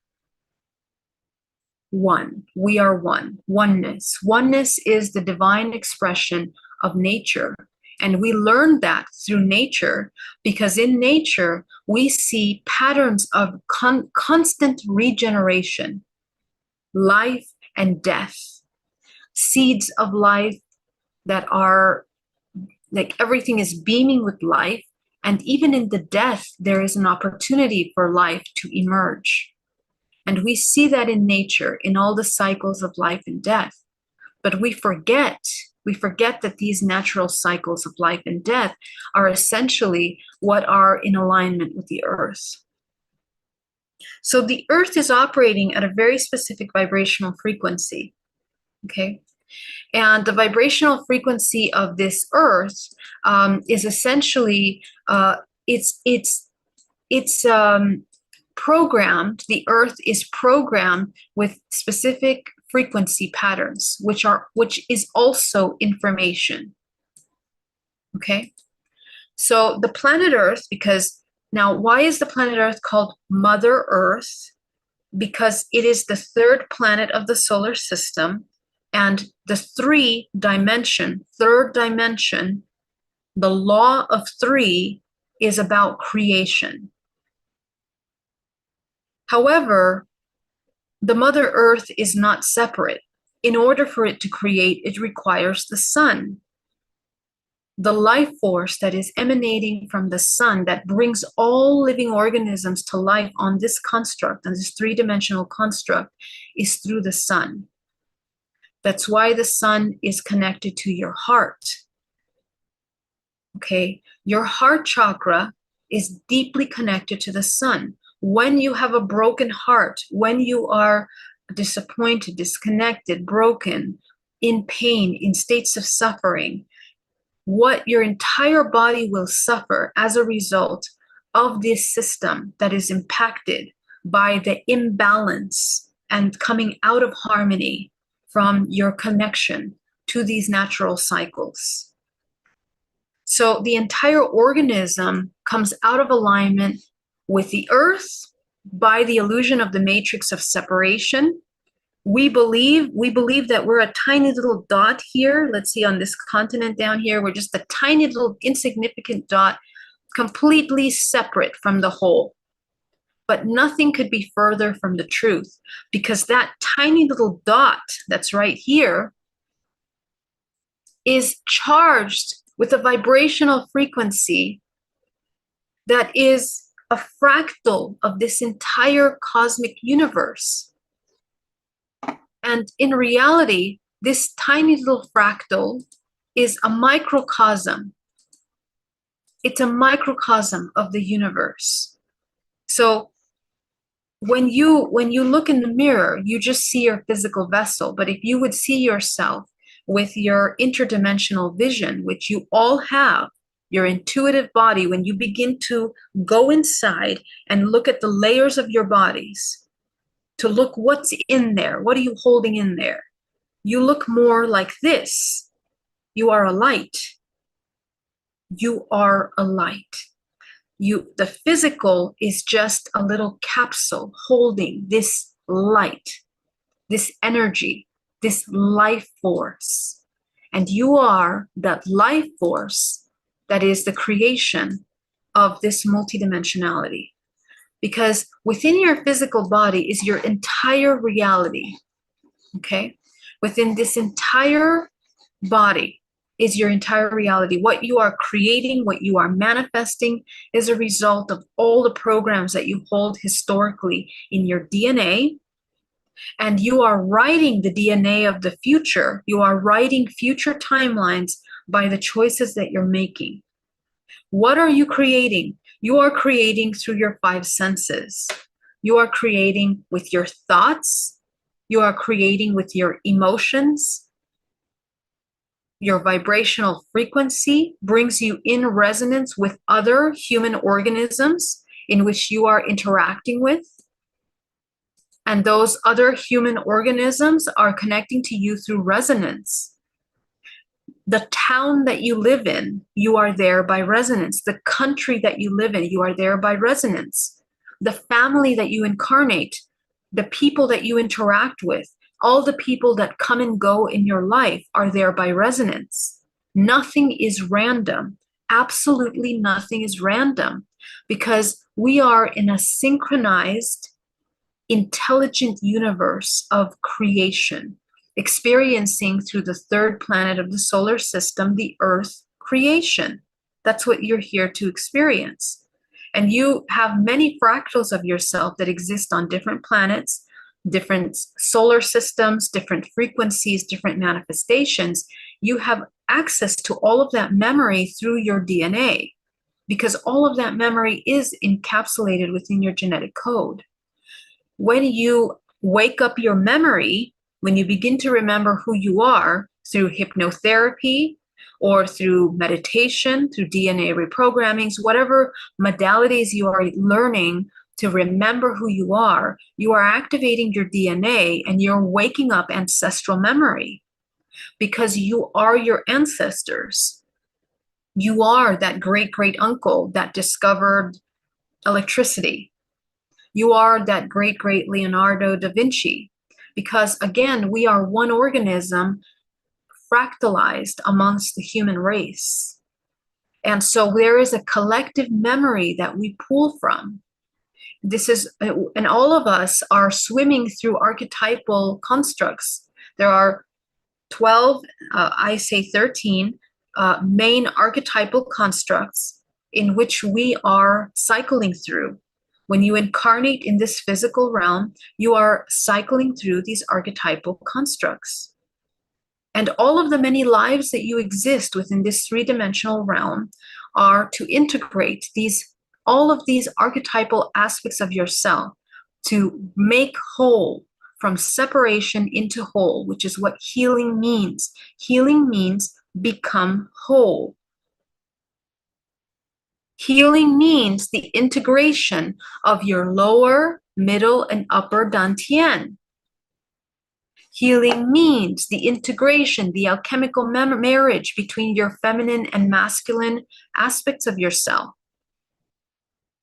One. We are one. Oneness. Oneness is the divine expression of nature. And we learn that through nature, because in nature, we see patterns of constant regeneration, life and death, seeds of life that are like everything is beaming with life. And even in the death, there is an opportunity for life to emerge. And we see that in nature, in all the cycles of life and death. But we forget that these natural cycles of life and death are essentially what are in alignment with the earth. So the earth is operating at a very specific vibrational frequency, okay? And the vibrational frequency of this earth is essentially, it's programmed, the earth is programmed with specific frequency patterns, which is also information. Okay, so the planet Earth, because now why is the planet Earth called Mother Earth? Because it is the third planet of the solar system, and the third dimension, the law of three is about creation. However, the Mother Earth is not separate. In order for it to create, it requires the sun. The life force that is emanating from the sun that brings all living organisms to life on this construct, on this three-dimensional construct, is through the sun. That's why the sun is connected to your heart. Okay, your heart chakra is deeply connected to the sun. When you have a broken heart, when you are disappointed, disconnected, broken, in pain, in states of suffering, what your entire body will suffer as a result of this system that is impacted by the imbalance and coming out of harmony from your connection to these natural cycles. So the entire organism comes out of alignment with the earth by the illusion of the matrix of separation. We believe that we're a tiny little dot here. Let's see, on this continent down here, we're just a tiny little insignificant dot, completely separate from the whole. But nothing could be further from the truth, because that tiny little dot that's right here is charged with a vibrational frequency that is a fractal of this entire cosmic universe. And in reality, this tiny little fractal is a microcosm. It's a microcosm of the universe. So when you look in the mirror, you just see your physical vessel. But if you would see yourself with your interdimensional vision, which you all have, your intuitive body, when you begin to go inside and look at the layers of your bodies, to look what's in there, what are you holding in there? You look more like this. You are a light. You are a light. The physical is just a little capsule holding this light. this energy, this life force. And you are that life force that is the creation of this multidimensionality. Because within your physical body is your entire reality, okay? Within this entire body is your entire reality. What you are creating, what you are manifesting is a result of all the programs that you hold historically in your DNA. And you are writing the DNA of the future. You are writing future timelines by the choices that you're making. What are you creating? You are creating through your five senses. You are creating with your thoughts. You are creating with your emotions. Your vibrational frequency brings you in resonance with other human organisms in which you are interacting with. And those other human organisms are connecting to you through resonance. The town that you live in, you are there by resonance. The country that you live in, you are there by resonance. The family that you incarnate, the people that you interact with, all the people that come and go in your life are there by resonance. Nothing is random. Absolutely nothing is random, because we are in a synchronized, intelligent universe of creation, experiencing through the third planet of the solar system, the Earth creation. That's what you're here to experience. And you have many fractals of yourself that exist on different planets, different solar systems, different frequencies, different manifestations. You have access to all of that memory through your DNA, because all of that memory is encapsulated within your genetic code. When you wake up your memory, when you begin to remember who you are through hypnotherapy or through meditation, through DNA reprogrammings, whatever modalities you are learning to remember who you are activating your DNA and you're waking up ancestral memory, because you are your ancestors. You are that great uncle that discovered electricity. You are that great Leonardo da Vinci, because again, we are one organism fractalized amongst the human race. And so there is a collective memory that we pull from. And all of us are swimming through archetypal constructs. There are 12, I say 13, main archetypal constructs in which we are cycling through. When you incarnate in this physical realm, you are cycling through these archetypal constructs. And all of the many lives that you exist within this three-dimensional realm are to integrate all of these archetypal aspects of yourself to make whole, from separation into whole, which is what healing means. Healing means become whole. Healing means the integration of your lower, middle, and upper dantian. Healing means the integration, the alchemical marriage between your feminine and masculine aspects of yourself.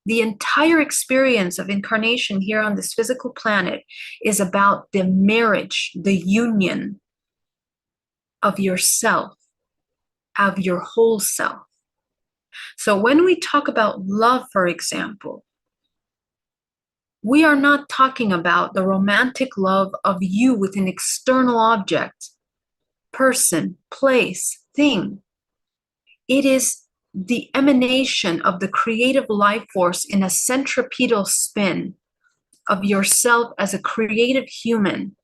The entire experience of incarnation here on this physical planet is about the marriage, the union of yourself, of your whole self. So when we talk about love, for example, we are not talking about the romantic love of you with an external object, person, place, thing. It is the emanation of the creative life force in a centripetal spin of yourself as a creative human,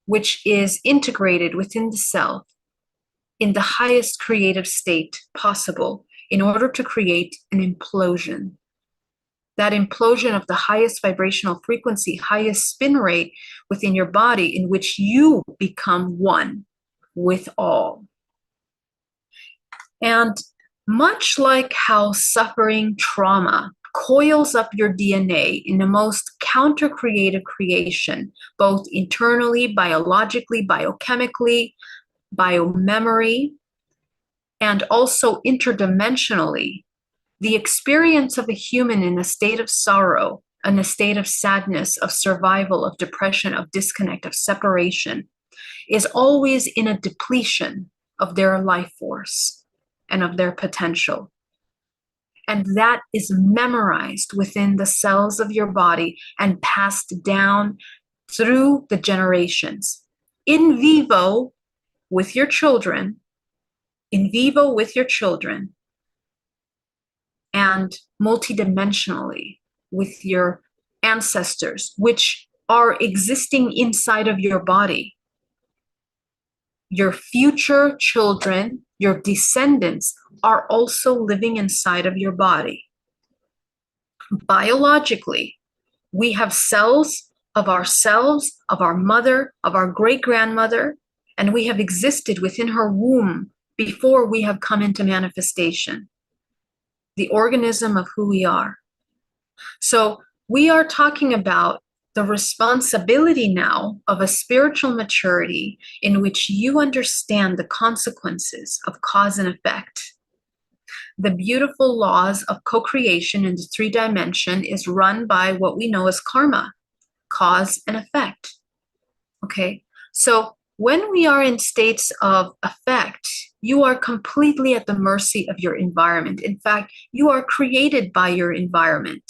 which is integrated within the self in the highest creative state possible in order to create an implosion. That implosion of the highest vibrational frequency, highest spin rate within your body, in which you become one with all. And much like how suffering, trauma coils up your DNA in the most counter-creative creation, both internally, biologically, biochemically, biomemory, and also interdimensionally, the experience of a human in a state of sorrow in a state of sadness, of survival, of depression, of disconnect, of separation, is always in a depletion of their life force and of their potential. And that is memorized within the cells of your body and passed down through the generations. In vivo with your children, in vivo with your children, and multidimensionally with your ancestors, which are existing inside of your body. Your future children, your descendants, are also living inside of your body. Biologically, we have cells of ourselves, of our mother, of our great-grandmother, and we have existed within her womb before we have come into manifestation, the organism of who we are. So we are talking about the responsibility now of a spiritual maturity in which you understand the consequences of cause and effect. The beautiful laws of co-creation in the 3D is run by what we know as karma, cause and effect. Okay, so when we are in states of effect, you are completely at the mercy of your environment. In fact, you are created by your environment.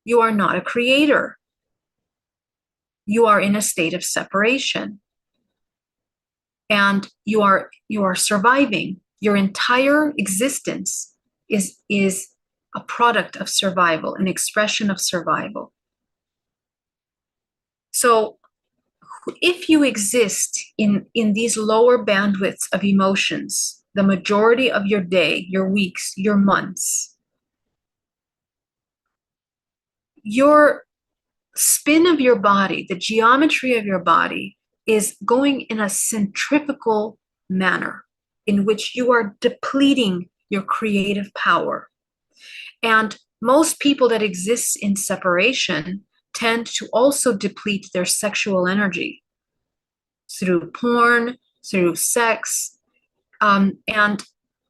You are not a creator. You are in a state of separation. And you are surviving. Your entire existence is a product of survival, an expression of survival. So if you exist in these lower bandwidths of emotions, the majority of your day, your weeks, your months, your spin of your body, the geometry of your body is going in a centrifugal manner in which you are depleting your creative power. And most people that exist in separation tend to also deplete their sexual energy through porn, through sex. And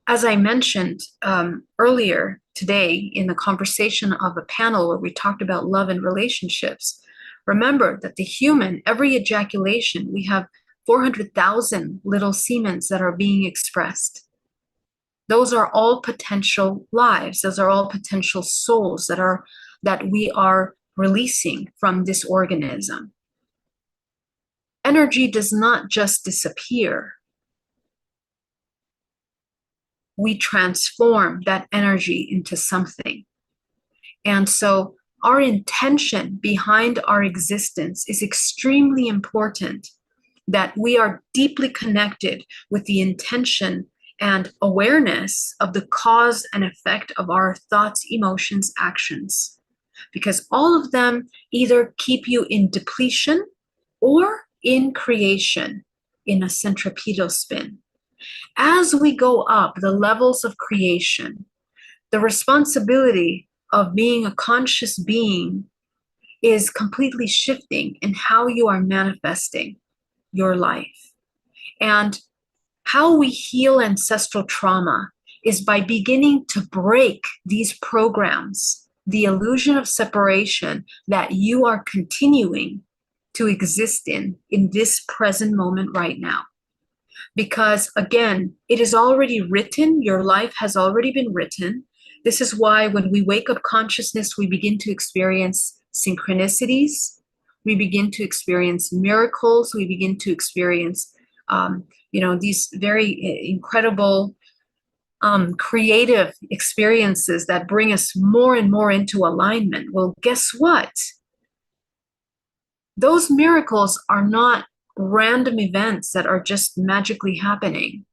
as I mentioned earlier today in the conversation of a panel where we talked about love and relationships, remember that the human, every ejaculation, we have 400,000 little semens that are being expressed. Those are all potential lives. Those are all potential souls that we are releasing from this organism. Energy does not just disappear. We transform that energy into something. And so our intention behind our existence is extremely important, that we are deeply connected with the intention and awareness of the cause and effect of our thoughts, emotions, actions, because all of them either keep you in depletion or in creation in a centripetal spin. As we go up the levels of creation, the responsibility of being a conscious being is completely shifting in how you are manifesting your life. And how we heal ancestral trauma is by beginning to break these programs, the illusion of separation that you are continuing to exist in this present moment right now. Because again, it is already written, your life has already been written. This is why when we wake up consciousness, we begin to experience synchronicities, we begin to experience miracles, we begin to experience these very incredible creative experiences that bring us more and more into alignment. Well, guess what? Those miracles are not random events that are just magically happening.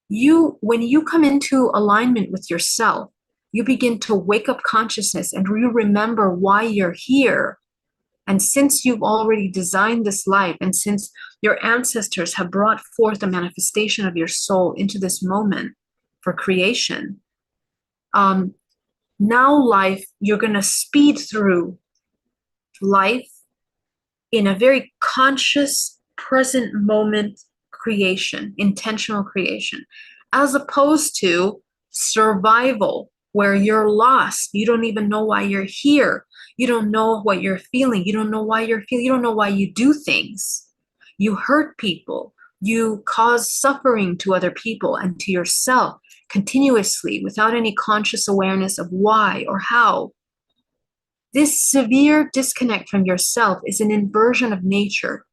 When you come into alignment with yourself, you begin to wake up consciousness and you remember why you're here. And since you've already designed this life, and since your ancestors have brought forth the manifestation of your soul into this moment for creation, now life, you're going to speed through life in a very conscious, present moment creation, intentional creation, as opposed to survival, where you're lost. You don't even know why you're here. You don't know what you're feeling. You don't know why you're feeling. You don't know why you do things. You hurt people. You cause suffering to other people and to yourself continuously without any conscious awareness of why or how. This severe disconnect from yourself is an inversion of nature.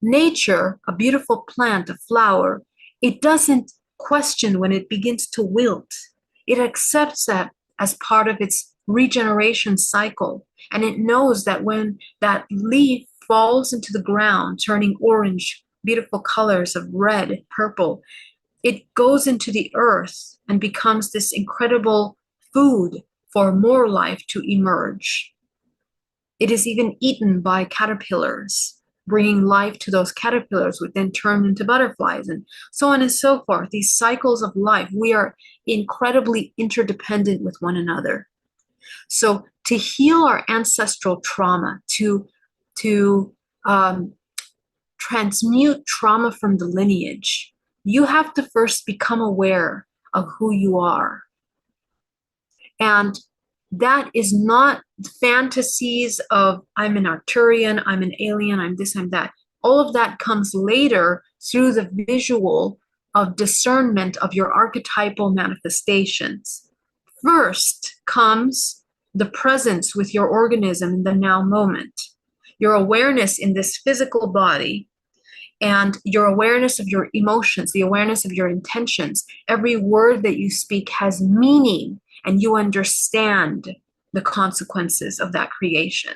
Nature, a beautiful plant, a flower, it doesn't question when it begins to wilt. It accepts that as part of its regeneration cycle. And it knows that when that leaf falls into the ground, turning orange, beautiful colors of red, purple, it goes into the earth and becomes this incredible food for more life to emerge. It is even eaten by caterpillars, bringing life to those caterpillars, which then turn into butterflies, and so on and so forth. These cycles of life, we are incredibly interdependent with one another. So to heal our ancestral trauma, to transmute trauma from the lineage, you have to first become aware of who you are. And that is not fantasies of I'm an Arcturian, I'm an alien, I'm this, I'm that. All of that comes later through the visual of discernment of your archetypal manifestations. First comes the presence with your organism in the now moment, your awareness in this physical body, and your awareness of your emotions, the awareness of your intentions. Every word that you speak has meaning, and you understand the consequences of that creation.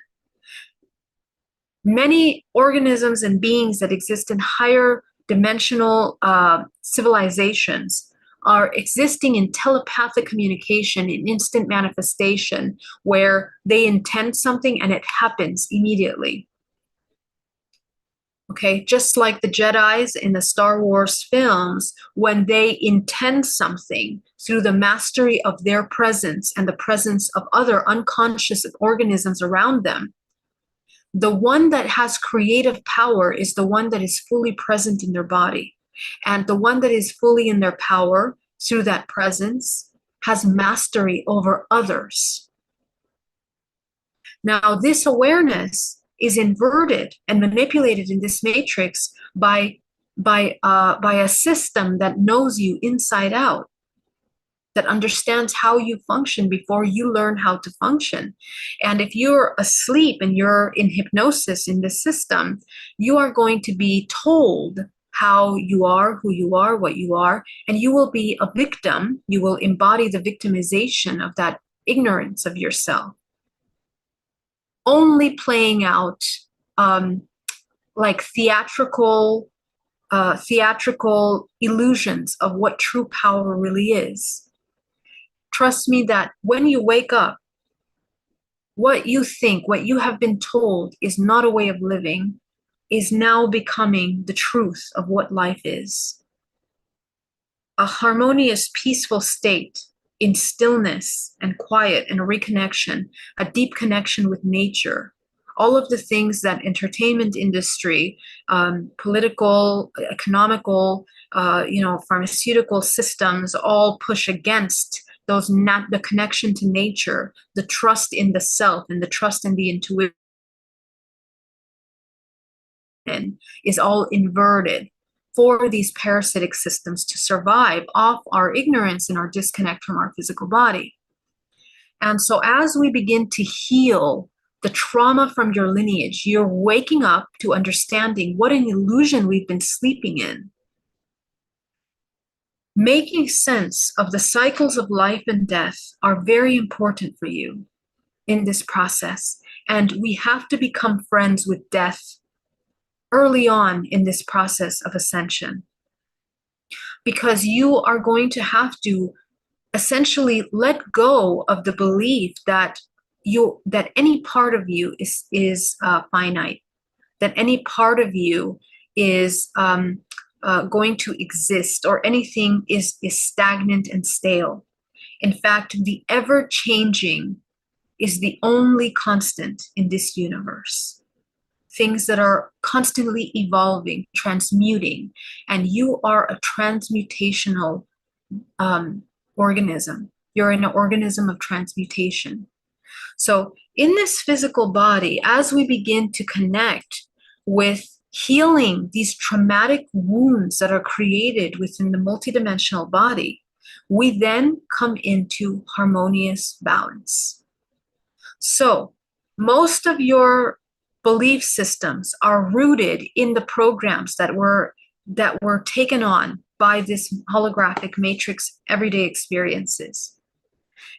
Many organisms and beings that exist in higher dimensional civilizations are existing in telepathic communication, in instant manifestation, where they intend something and it happens immediately. Okay, just like the Jedis in the Star Wars films, when they intend something through the mastery of their presence and the presence of other unconscious organisms around them, the one that has creative power is the one that is fully present in their body. And the one that is fully in their power through that presence has mastery over others. Now, this awareness is inverted and manipulated in this matrix by a system that knows you inside out, that understands how you function before you learn how to function. And if you're asleep and you're in hypnosis in this system, you are going to be told how you are, who you are, what you are, and you will be a victim. You will embody the victimization of that ignorance of yourself, only playing out like theatrical illusions of what true power really is. Trust me that when you wake up, what you think, what you have been told is not a way of living, is now becoming the truth of what life is. A harmonious, peaceful state in stillness and quiet and a reconnection, a deep connection with nature. All of the things that entertainment industry, political, economical, pharmaceutical systems all push against, the connection to nature, the trust in the self and the trust in the intuition is all inverted for these parasitic systems to survive off our ignorance and our disconnect from our physical body. And so as we begin to heal the trauma from your lineage, you're waking up to understanding what an illusion we've been sleeping in. Making sense of the cycles of life and death are very important for you in this process. And we have to become friends with death early on in this process of ascension, because you are going to have to essentially let go of the belief that any part of you is finite, that any part of you is going to exist, or anything is stagnant and stale. In fact, the ever-changing is the only constant in this universe. Things that are constantly evolving, transmuting, and you are a transmutational organism. You're an organism of transmutation. So in this physical body, as we begin to connect with healing these traumatic wounds that are created within the multidimensional body, we then come into harmonious balance. So most of your belief systems are rooted in the programs that were taken on by this holographic matrix everyday experiences.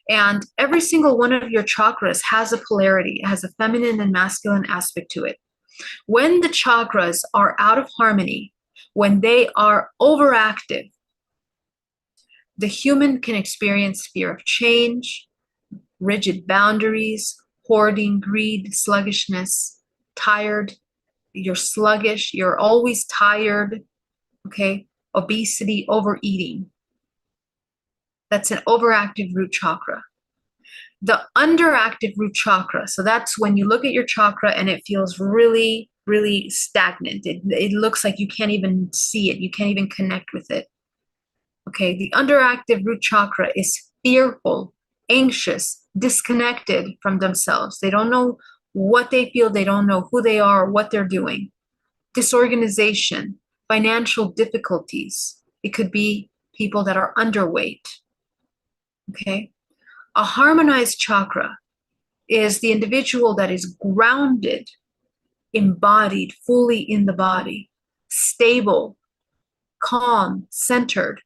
And every single one of your chakras has a polarity, it has a feminine and masculine aspect to it. When the chakras are out of harmony, when they are overactive, the human can experience fear of change, rigid boundaries, hoarding, greed, sluggishness, tired. You're sluggish, you're always tired, okay? Obesity, overeating. That's an overactive root chakra. The underactive root chakra, so that's when you look at your chakra and it feels really, really stagnant. It looks like you can't even see it, you can't even connect with it. Okay, the underactive root chakra is fearful, anxious, disconnected from themselves. They don't know what they feel, they don't know who they are, what they're doing. Disorganization, financial difficulties. It could be people that are underweight. Okay, a harmonized chakra is the individual that is grounded, embodied, fully in the body, stable, calm, centered,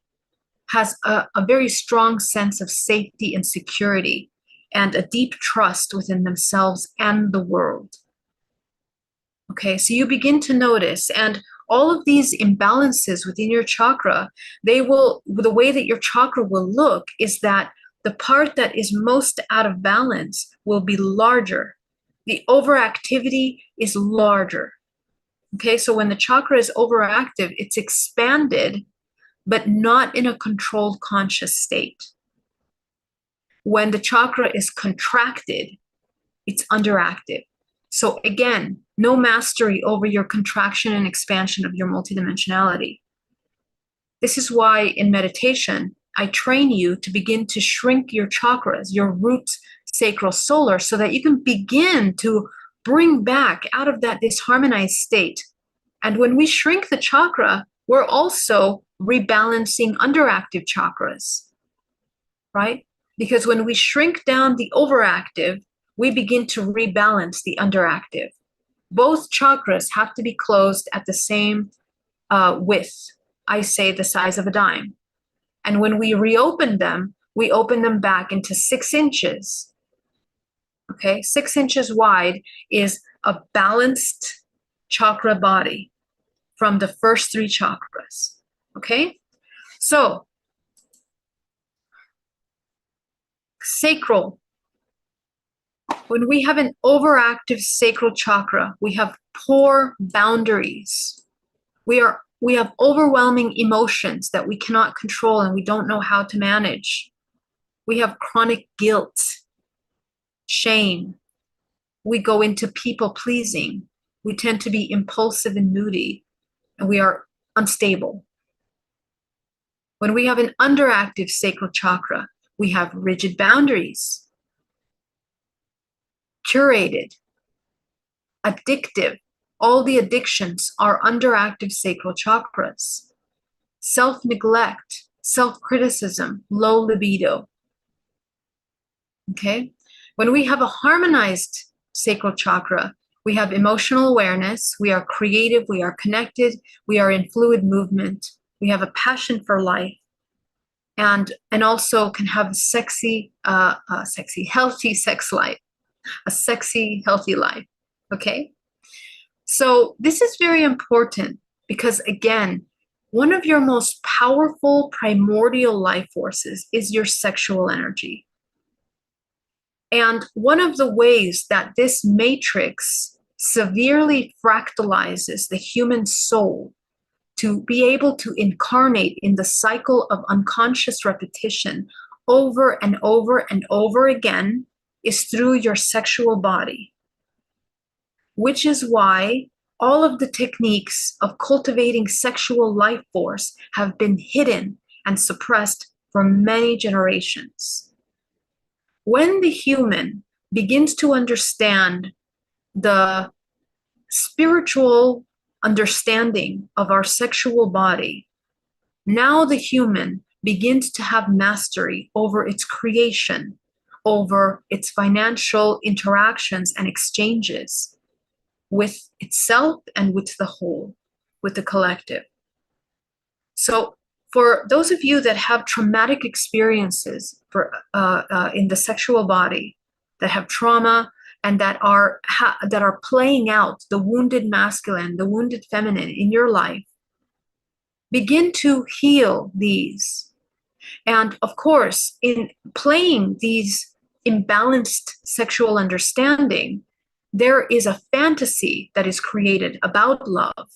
has a very strong sense of safety and security, and a deep trust within themselves and the world. Okay, so you begin to notice, and all of these imbalances within your chakra, the way that your chakra will look is that the part that is most out of balance will be larger. The overactivity is larger. Okay, so when the chakra is overactive, it's expanded, but not in a controlled conscious state. When the chakra is contracted, it's underactive. So again, no mastery over your contraction and expansion of your multidimensionality. This is why in meditation, I train you to begin to shrink your chakras, your root, sacral, solar, so that you can begin to bring back out of that disharmonized state. And when we shrink the chakra, we're also rebalancing underactive chakras, right? Because when we shrink down the overactive, we begin to rebalance the underactive. Both chakras have to be closed at the same width. I say the size of a dime. And when we reopen them, we open them back into 6 inches. Okay, 6 inches wide is a balanced chakra body from the first 3 chakras. Okay, so sacral. When we have an overactive sacral chakra, we have poor boundaries. We have overwhelming emotions that we cannot control and we don't know how to manage. We have chronic guilt, shame. We go into people pleasing. We tend to be impulsive and moody, and we are unstable. When we have an underactive sacral chakra, we have rigid boundaries, curated, addictive. All the addictions are underactive sacral chakras. Self-neglect, self-criticism, low libido. Okay? When we have a harmonized sacral chakra, we have emotional awareness, we are creative, we are connected, we are in fluid movement, we have a passion for life, and also can have a sexy, healthy sex life, a sexy, healthy life. Okay? So this is very important because, again, one of your most powerful primordial life forces is your sexual energy. And one of the ways that this matrix severely fractalizes the human soul to be able to incarnate in the cycle of unconscious repetition over and over and over again is through your sexual body, which is why all of the techniques of cultivating sexual life force have been hidden and suppressed for many generations. When the human begins to understand the spiritual understanding of our sexual body, now the human begins to have mastery over its creation, over its financial interactions and exchanges with itself and with the whole, with the collective. So for those of you that have traumatic experiences in the sexual body, that have trauma and that are playing out the wounded masculine, the wounded feminine in your life, begin to heal these. And of course, in playing these imbalanced sexual understanding, there is a fantasy that is created about love,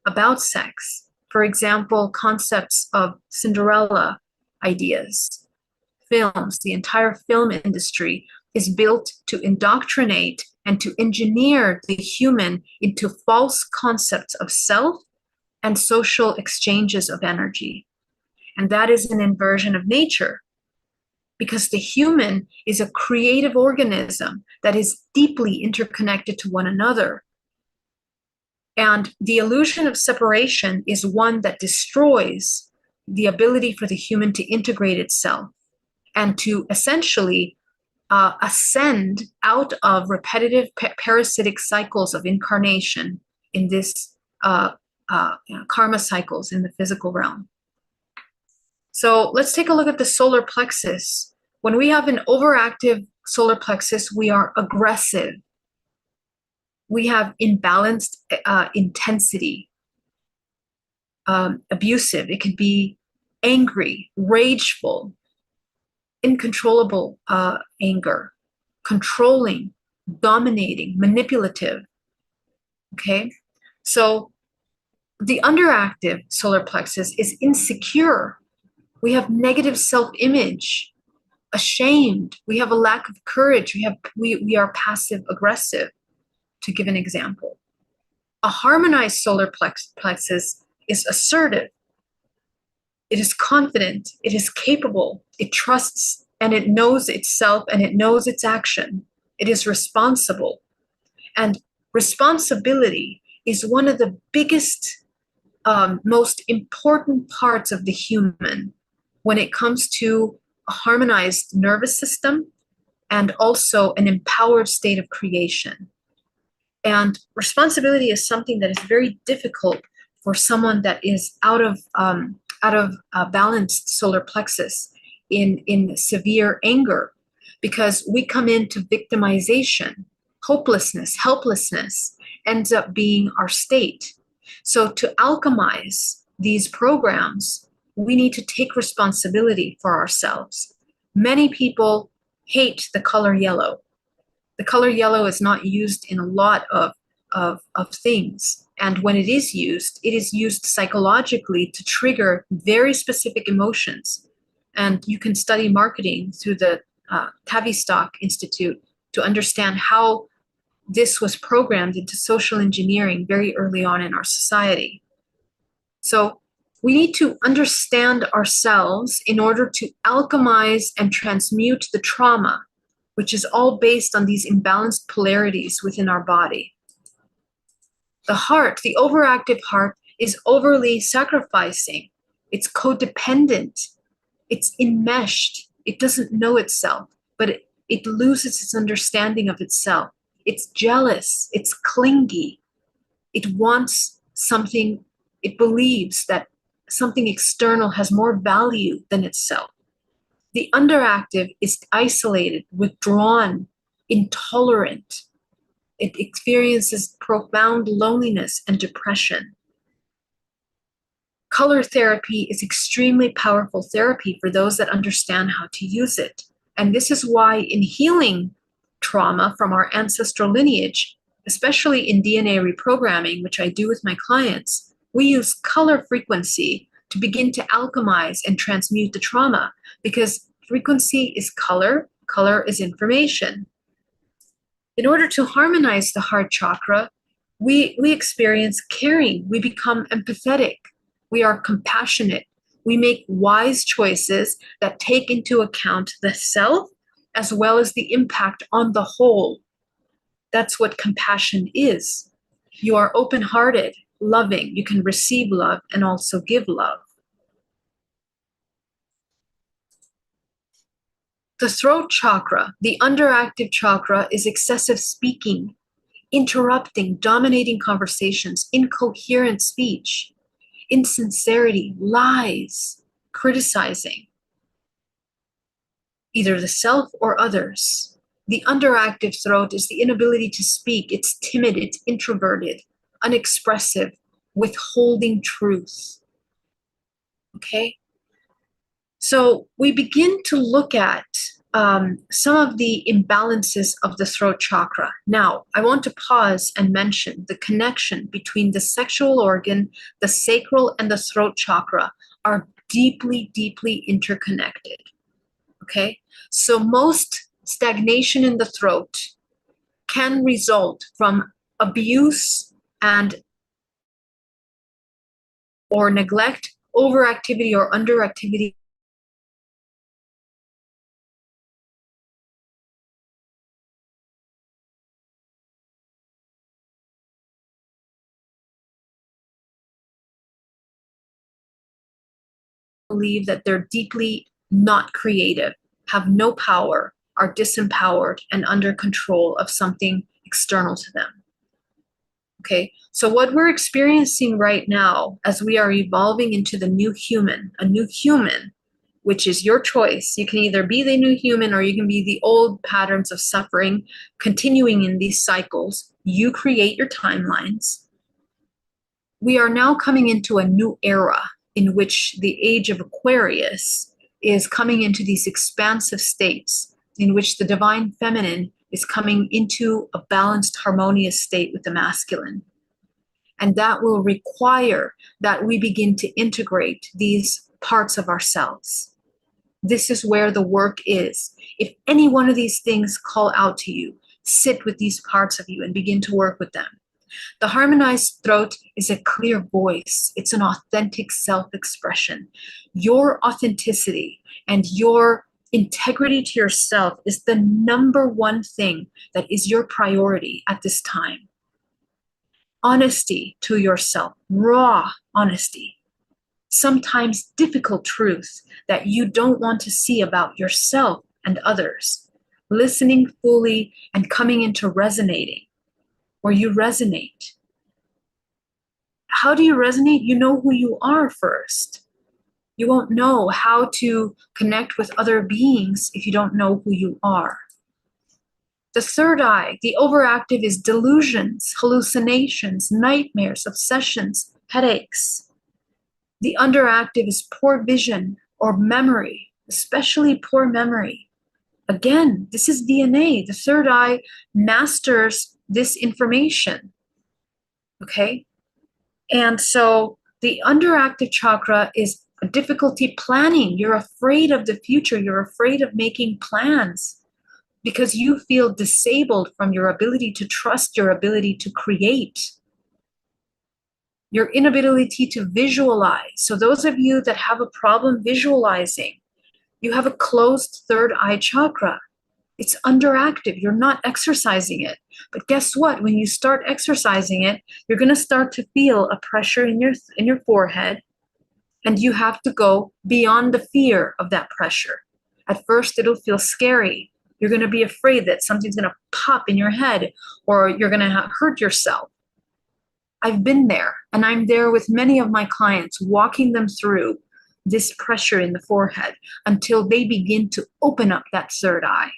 about sex. For example, concepts of Cinderella ideas, films, the entire film industry is built to indoctrinate and to engineer the human into false concepts of self and social exchanges of energy. And that is an inversion of nature, because the human is a creative organism that is deeply interconnected to one another. And the illusion of separation is one that destroys the ability for the human to integrate itself and to essentially ascend out of repetitive parasitic cycles of incarnation in this karma cycles in the physical realm. So let's take a look at the solar plexus. When we have an overactive solar plexus, we are aggressive. We have imbalanced intensity, abusive. It could be angry, rageful, uncontrollable anger, controlling, dominating, manipulative. Okay, so the underactive solar plexus is insecure. We have negative self-image, ashamed. We have a lack of courage. We are passive aggressive, to give an example. A harmonized solar plexus is assertive. It is confident. It is capable. It trusts and it knows itself and it knows its action. It is responsible. And responsibility is one of the biggest, most important parts of the human when it comes to a harmonized nervous system and also an empowered state of creation. And responsibility is something that is very difficult for someone that is out of balanced solar plexus in severe anger, because we come into victimization, hopelessness, helplessness ends up being our state. So to alchemize these programs, we need to take responsibility for ourselves. Many people hate the color yellow. The color yellow is not used in a lot of things. And when it is used psychologically to trigger very specific emotions. And you can study marketing through the Tavistock Institute to understand how this was programmed into social engineering very early on in our society. So we need to understand ourselves in order to alchemize and transmute the trauma, which is all based on these imbalanced polarities within our body. The heart, the overactive heart, is overly sacrificing. It's codependent. It's enmeshed. It doesn't know itself, but it loses its understanding of itself. It's jealous. It's clingy. It wants something. It believes that something external has more value than itself. The underactive is isolated, withdrawn, intolerant. It experiences profound loneliness and depression. Color therapy is extremely powerful therapy for those that understand how to use it. And this is why in healing trauma from our ancestral lineage, especially in DNA reprogramming, which I do with my clients, we use color frequency to begin to alchemize and transmute the trauma, because frequency is color, color is information. In order to harmonize the heart chakra, we experience caring, we become empathetic, we are compassionate, we make wise choices that take into account the self as well as the impact on the whole. That's what compassion is. You are open-hearted, loving. You can receive love and also give love. The throat chakra, the underactive chakra, is excessive speaking, interrupting, dominating conversations, incoherent speech, insincerity, lies, criticizing, either the self or others. The underactive throat is the inability to speak. It's timid, it's introverted, unexpressive, withholding truth. Okay? So we begin to look at some of the imbalances of the throat chakra. Now, I want to pause and mention the connection between the sexual organ, the sacral, and the throat chakra are deeply, deeply interconnected. Okay? So most stagnation in the throat can result from abuse and or neglect, overactivity or underactivity believe that they're deeply not creative, have no power, are disempowered, and under control of something external to them. Okay, so what we're experiencing right now as we are evolving into the new human, a new human, which is your choice. You can either be the new human or you can be the old patterns of suffering continuing in these cycles. You create your timelines. We are now coming into a new era in which the age of Aquarius is coming into these expansive states in which the divine feminine is coming into a balanced, harmonious state with the masculine. And that will require that we begin to integrate these parts of ourselves. This is where the work is. If any one of these things call out to you, sit with these parts of you and begin to work with them. The harmonized throat is a clear voice. It's an authentic self-expression. Your authenticity and your integrity to yourself is the number one thing that is your priority at this time. Honesty to yourself, raw honesty, sometimes difficult truth that you don't want to see about yourself and others, listening fully and coming into resonating, where you resonate. How do you resonate? You know who you are first. You won't know how to connect with other beings if you don't know who you are. The third eye, the overactive, is delusions, hallucinations, nightmares, obsessions, headaches. The underactive is poor vision or memory, especially poor memory. Again, this is DNA. The third eye masters this information. Okay? And so the underactive chakra is a difficulty planning. You're afraid of the future. You're afraid of making plans because you feel disabled from your ability to trust, your ability to create, your inability to visualize. So those of you that have a problem visualizing, you have a closed third eye chakra. It's underactive. You're not exercising it. But guess what? When you start exercising it, you're going to start to feel a pressure in your forehead, and you have to go beyond the fear of that pressure. At first, it'll feel scary. You're going to be afraid that something's going to pop in your head or you're going to hurt yourself. I've been there, and I'm there with many of my clients, walking them through this pressure in the forehead until they begin to open up that third eye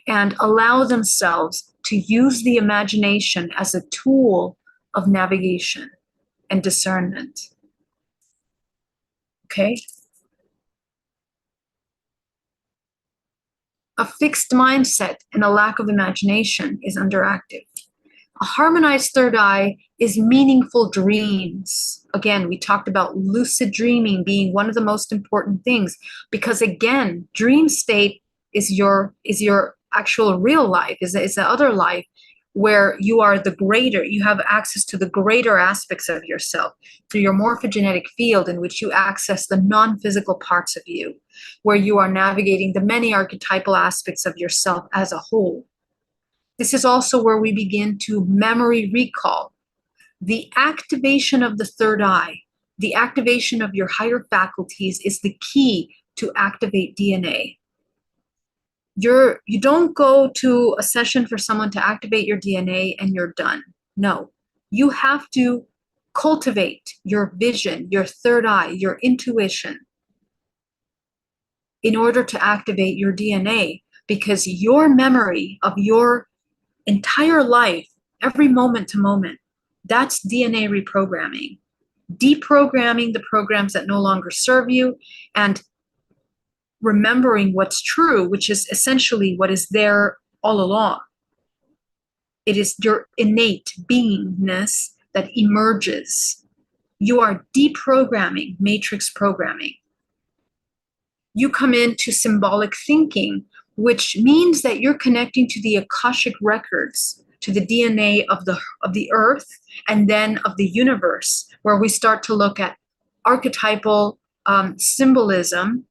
and allow themselves to use the imagination as a tool of navigation and discernment. Okay? A fixed mindset and a lack of imagination is underactive. A harmonized third eye is meaningful dreams. Again, we talked about lucid dreaming being one of the most important things because, again, dream state is your actual real life, is the other life where you are the greater, you have access to the greater aspects of yourself through your morphogenetic field, in which you access the non-physical parts of you, where you are navigating the many archetypal aspects of yourself as a whole. This is also where we begin to memory recall. The activation of the third eye, the activation of your higher faculties, is the key to activate DNA. You don't go to a session for someone to activate your DNA and you're done. No, you have to cultivate your vision, your third eye, your intuition in order to activate your DNA, because your memory of your entire life, every moment to moment, that's DNA reprogramming, deprogramming the programs that no longer serve you, and remembering what's true, which is essentially what is there all along. It is your innate beingness that emerges. You are deprogramming matrix programming. You come into symbolic thinking, which means that you're connecting to the Akashic records, to the DNA of the earth and then of the universe, where we start to look at archetypal symbolism,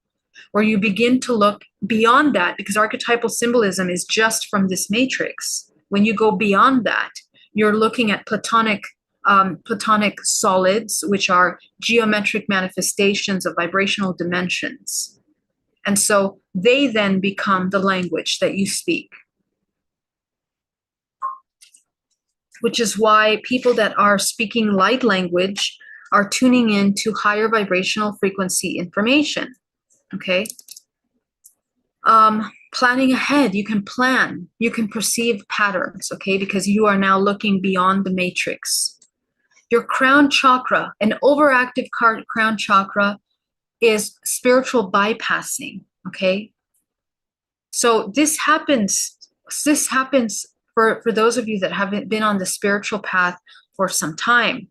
where you begin to look beyond that, because archetypal symbolism is just from this matrix. When you go beyond that, you're looking at platonic solids, which are geometric manifestations of vibrational dimensions. And so they then become the language that you speak, which is why people that are speaking light language are tuning into higher vibrational frequency information. Okay. Planning ahead, you can plan, you can perceive patterns, okay, because you are now looking beyond the matrix. Your crown chakra, an overactive crown chakra, is spiritual bypassing, okay? So this happens for those of you that haven't been on the spiritual path for some time.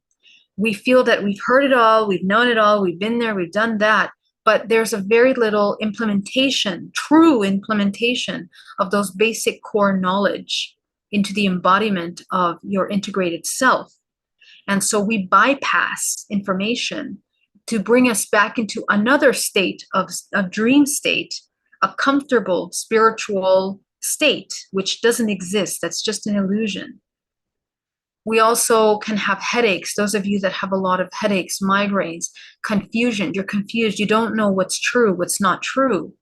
We feel that we've heard it all, we've known it all, we've been there, we've done that, but there's a very little implementation, true implementation of those basic core knowledge into the embodiment of your integrated self. And so we bypass information to bring us back into another state of dream state, a comfortable spiritual state, which doesn't exist. That's just an illusion. We also can have headaches. Those of you that have a lot of headaches, migraines, confusion, you're confused. You don't know what's true, what's not true.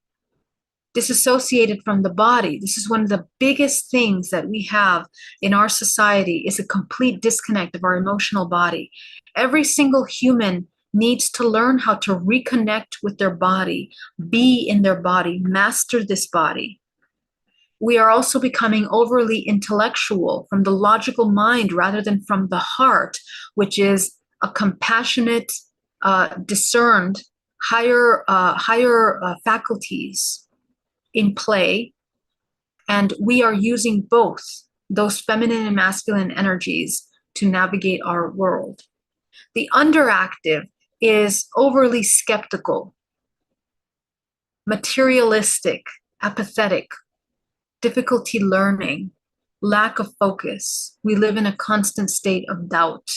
Disassociated from the body. This is one of the biggest things that we have in our society, is a complete disconnect of our emotional body. Every single human needs to learn how to reconnect with their body, be in their body, master this body. We are also becoming overly intellectual from the logical mind rather than from the heart, which is a compassionate, discerned, higher faculties in play. And we are using both those feminine and masculine energies to navigate our world. The underactive is overly skeptical, materialistic, apathetic, difficulty learning, lack of focus. We live in a constant state of doubt.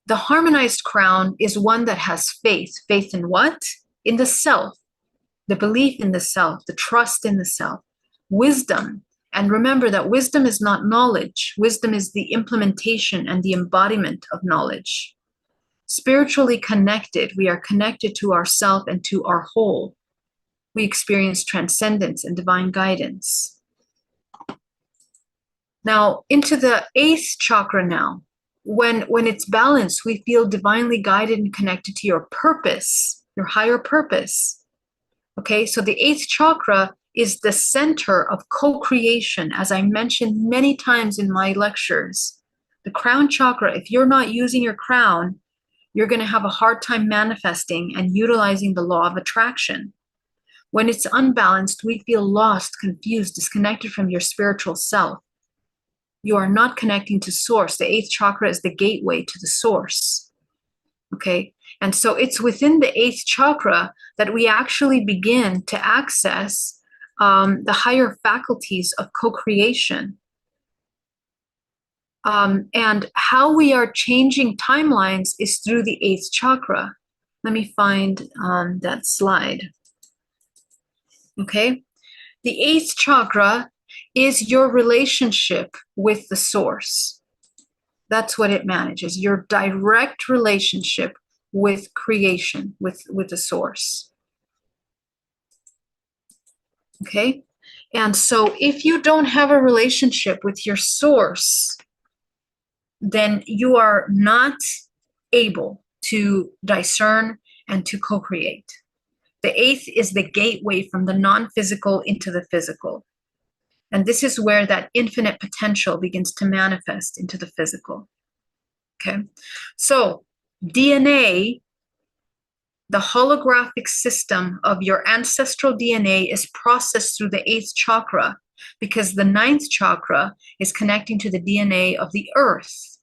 The harmonized crown is one that has faith. Faith in what? In the self, the belief in the self, the trust in the self, wisdom. And remember that wisdom is not knowledge. Wisdom is the implementation and the embodiment of knowledge. Spiritually connected, we are connected to ourself and to our whole. We experience transcendence and divine guidance. Now, into the 8th chakra now. When it's balanced, we feel divinely guided and connected to your purpose, your higher purpose. Okay, so the 8th chakra is the center of co-creation, as I mentioned many times in my lectures. The crown chakra, if you're not using your crown, you're going to have a hard time manifesting and utilizing the law of attraction. When it's unbalanced, we feel lost, confused, disconnected from your spiritual self. You are not connecting to source. The 8th chakra is the gateway to the source. Okay, and so it's within the 8th chakra that we actually begin to access the higher faculties of co-creation. And how we are changing timelines is through the eighth chakra. Let me find that slide. Okay. The eighth chakra is your relationship with the source. That's what it manages, your direct relationship with creation, with the source. Okay. And so if you don't have a relationship with your source, then you are not able to discern and to co-create. The eighth is the gateway from the non-physical into the physical. And this is where that infinite potential begins to manifest into the physical. Okay. So DNA, the holographic system of your ancestral DNA, is processed through the eighth chakra because the ninth chakra is connecting to the DNA of the earth.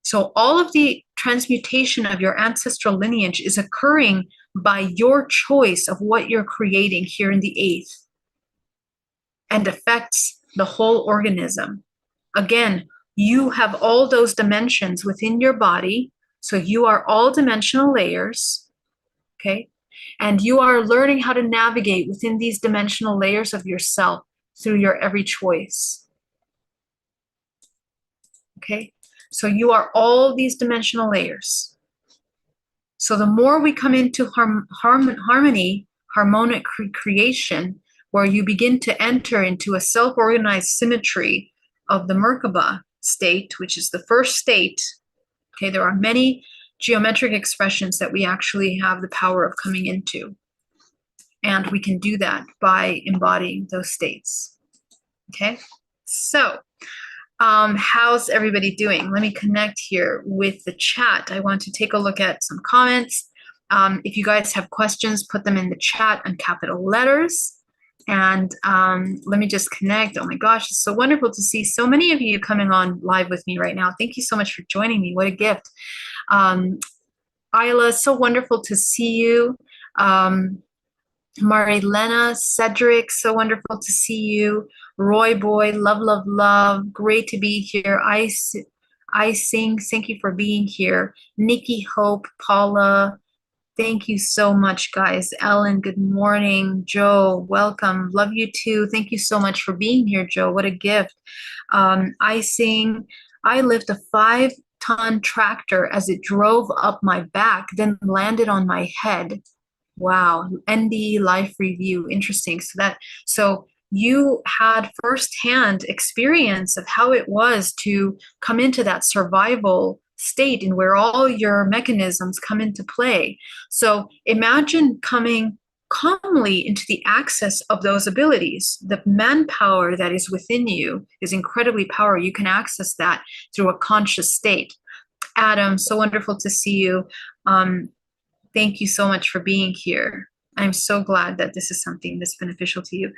So all of the transmutation of your ancestral lineage is occurring by your choice of what you're creating here in the eighth, and affects the whole organism. Again, you have all those dimensions within your body. So you are all dimensional layers, okay? And you are learning how to navigate within these dimensional layers of yourself through your every choice, okay? So you are all these dimensional layers. So the more we come into harmony, harmonic creation, where you begin to enter into a self-organized symmetry of the Merkaba state, which is the first state. Okay, there are many geometric expressions that we actually have the power of coming into. And we can do that by embodying those states. Okay, so how's everybody doing? Let me connect here with the chat. I want to take a look at some comments. If you guys have questions, put them in the chat in capital letters. And let me just connect. Oh my gosh, it's so wonderful to see so many of you coming on live with me right now. Thank you so much for joining me. What a gift. Isla, so wonderful to see you. Marilena, Cedric, so wonderful to see you. Roy Boy, love, love, love. Great to be here. I sing, thank you for being here. Nikki, Hope, Paula, thank you so much, guys. Ellen, good morning. Joe, welcome. Love you too. Thank you so much for being here, Joe. What a gift. I sing, I lift a 5-ton tractor as it drove up my back, then landed on my head. Wow. ND Life Review. Interesting. So you had firsthand experience of how it was to come into that survival state and where all your mechanisms come into play. So imagine coming calmly into the access of those abilities. The manpower that is within you is incredibly powerful. You can access that through a conscious state. Adam, so wonderful to see you. Thank you so much for being here. I'm so glad that this is something that's beneficial to you.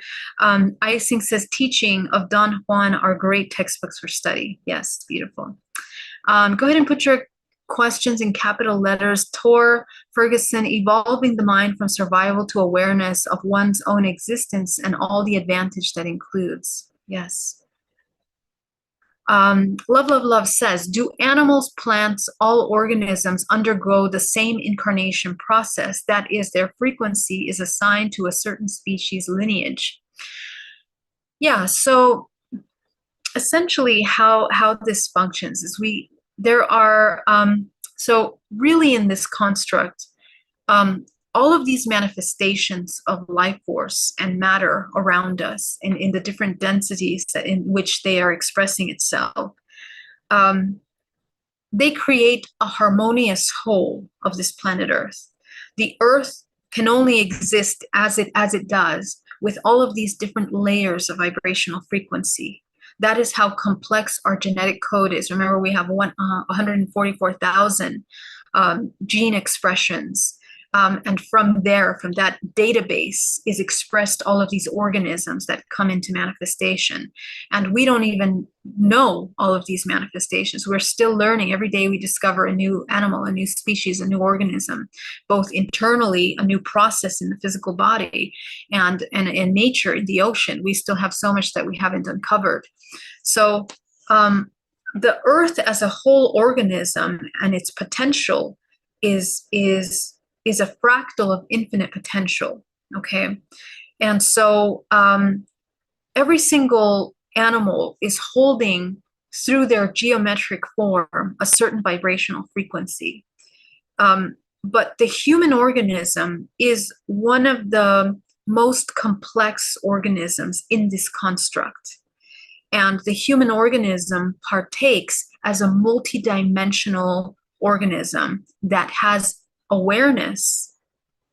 Icing says, teaching of Don Juan are great textbooks for study. Yes, beautiful. Go ahead and put your questions in capital letters. Tor Ferguson, evolving the mind from survival to awareness of one's own existence and all the advantage that includes. Yes. Love, love, love says, do animals, plants, all organisms undergo the same incarnation process? That is, their frequency is assigned to a certain species lineage. Yeah, so essentially how this functions is so really in this construct, all of these manifestations of life force and matter around us and in the different densities in which they are expressing itself, they create a harmonious whole of this planet Earth. The Earth can only exist as it does with all of these different layers of vibrational frequency. That is how complex our genetic code is. Remember, we have 144,000 gene expressions. And from there, from that database, is expressed all of these organisms that come into manifestation. And we don't even know all of these manifestations. We're still learning. Every day we discover a new animal, a new species, a new organism, both internally, a new process in the physical body, and in nature, in the ocean. We still have so much that we haven't uncovered. So the earth as a whole organism and its potential is a fractal of infinite potential. Okay. And so every single animal is holding through their geometric form a certain vibrational frequency. But the human organism is one of the most complex organisms in this construct. And the human organism partakes as a multidimensional organism that has awareness,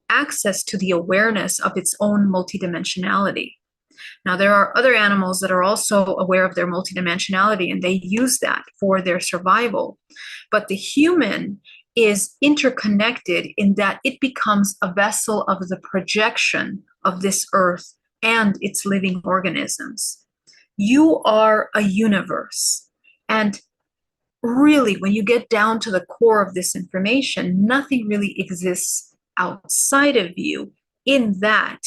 access to the awareness of its own multidimensionality. Now, there are other animals that are also aware of their multidimensionality, and they use that for their survival. But the human is interconnected in that it becomes a vessel of the projection of this earth and its living organisms. You are a universe. And really, when you get down to the core of this information, nothing really exists outside of you, in that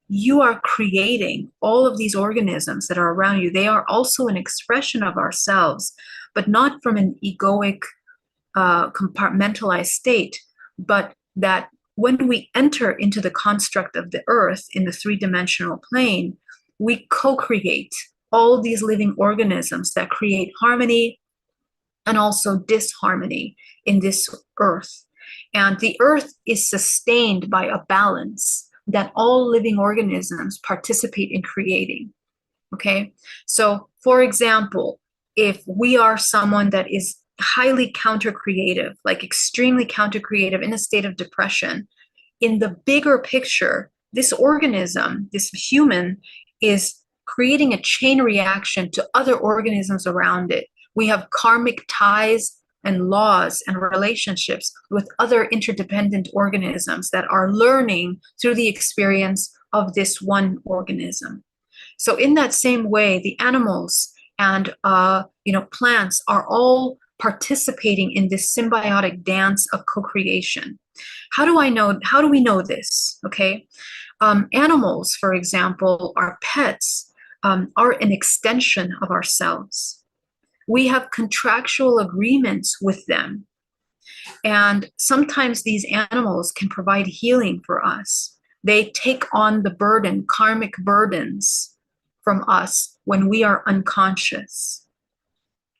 you are creating all of these organisms that are around you. They are also an expression of ourselves, but not from an egoic, compartmentalized state, but that when we enter into the construct of the earth in the three-dimensional plane, we co-create all these living organisms that create harmony and also disharmony in this earth. And the earth is sustained by a balance that all living organisms participate in creating. Okay. So, for example, if we are someone that is highly counter-creative, like extremely counter-creative in a state of depression, in the bigger picture, this organism, this human, is creating a chain reaction to other organisms around it. We have karmic ties and laws and relationships with other interdependent organisms that are learning through the experience of this one organism. So in that same way, the animals and plants are all participating in this symbiotic dance of co-creation. How do we know this? Okay. Animals, for example, our pets, are an extension of ourselves. We have contractual agreements with them. And sometimes these animals can provide healing for us. They take on the burden, karmic burdens from us when we are unconscious.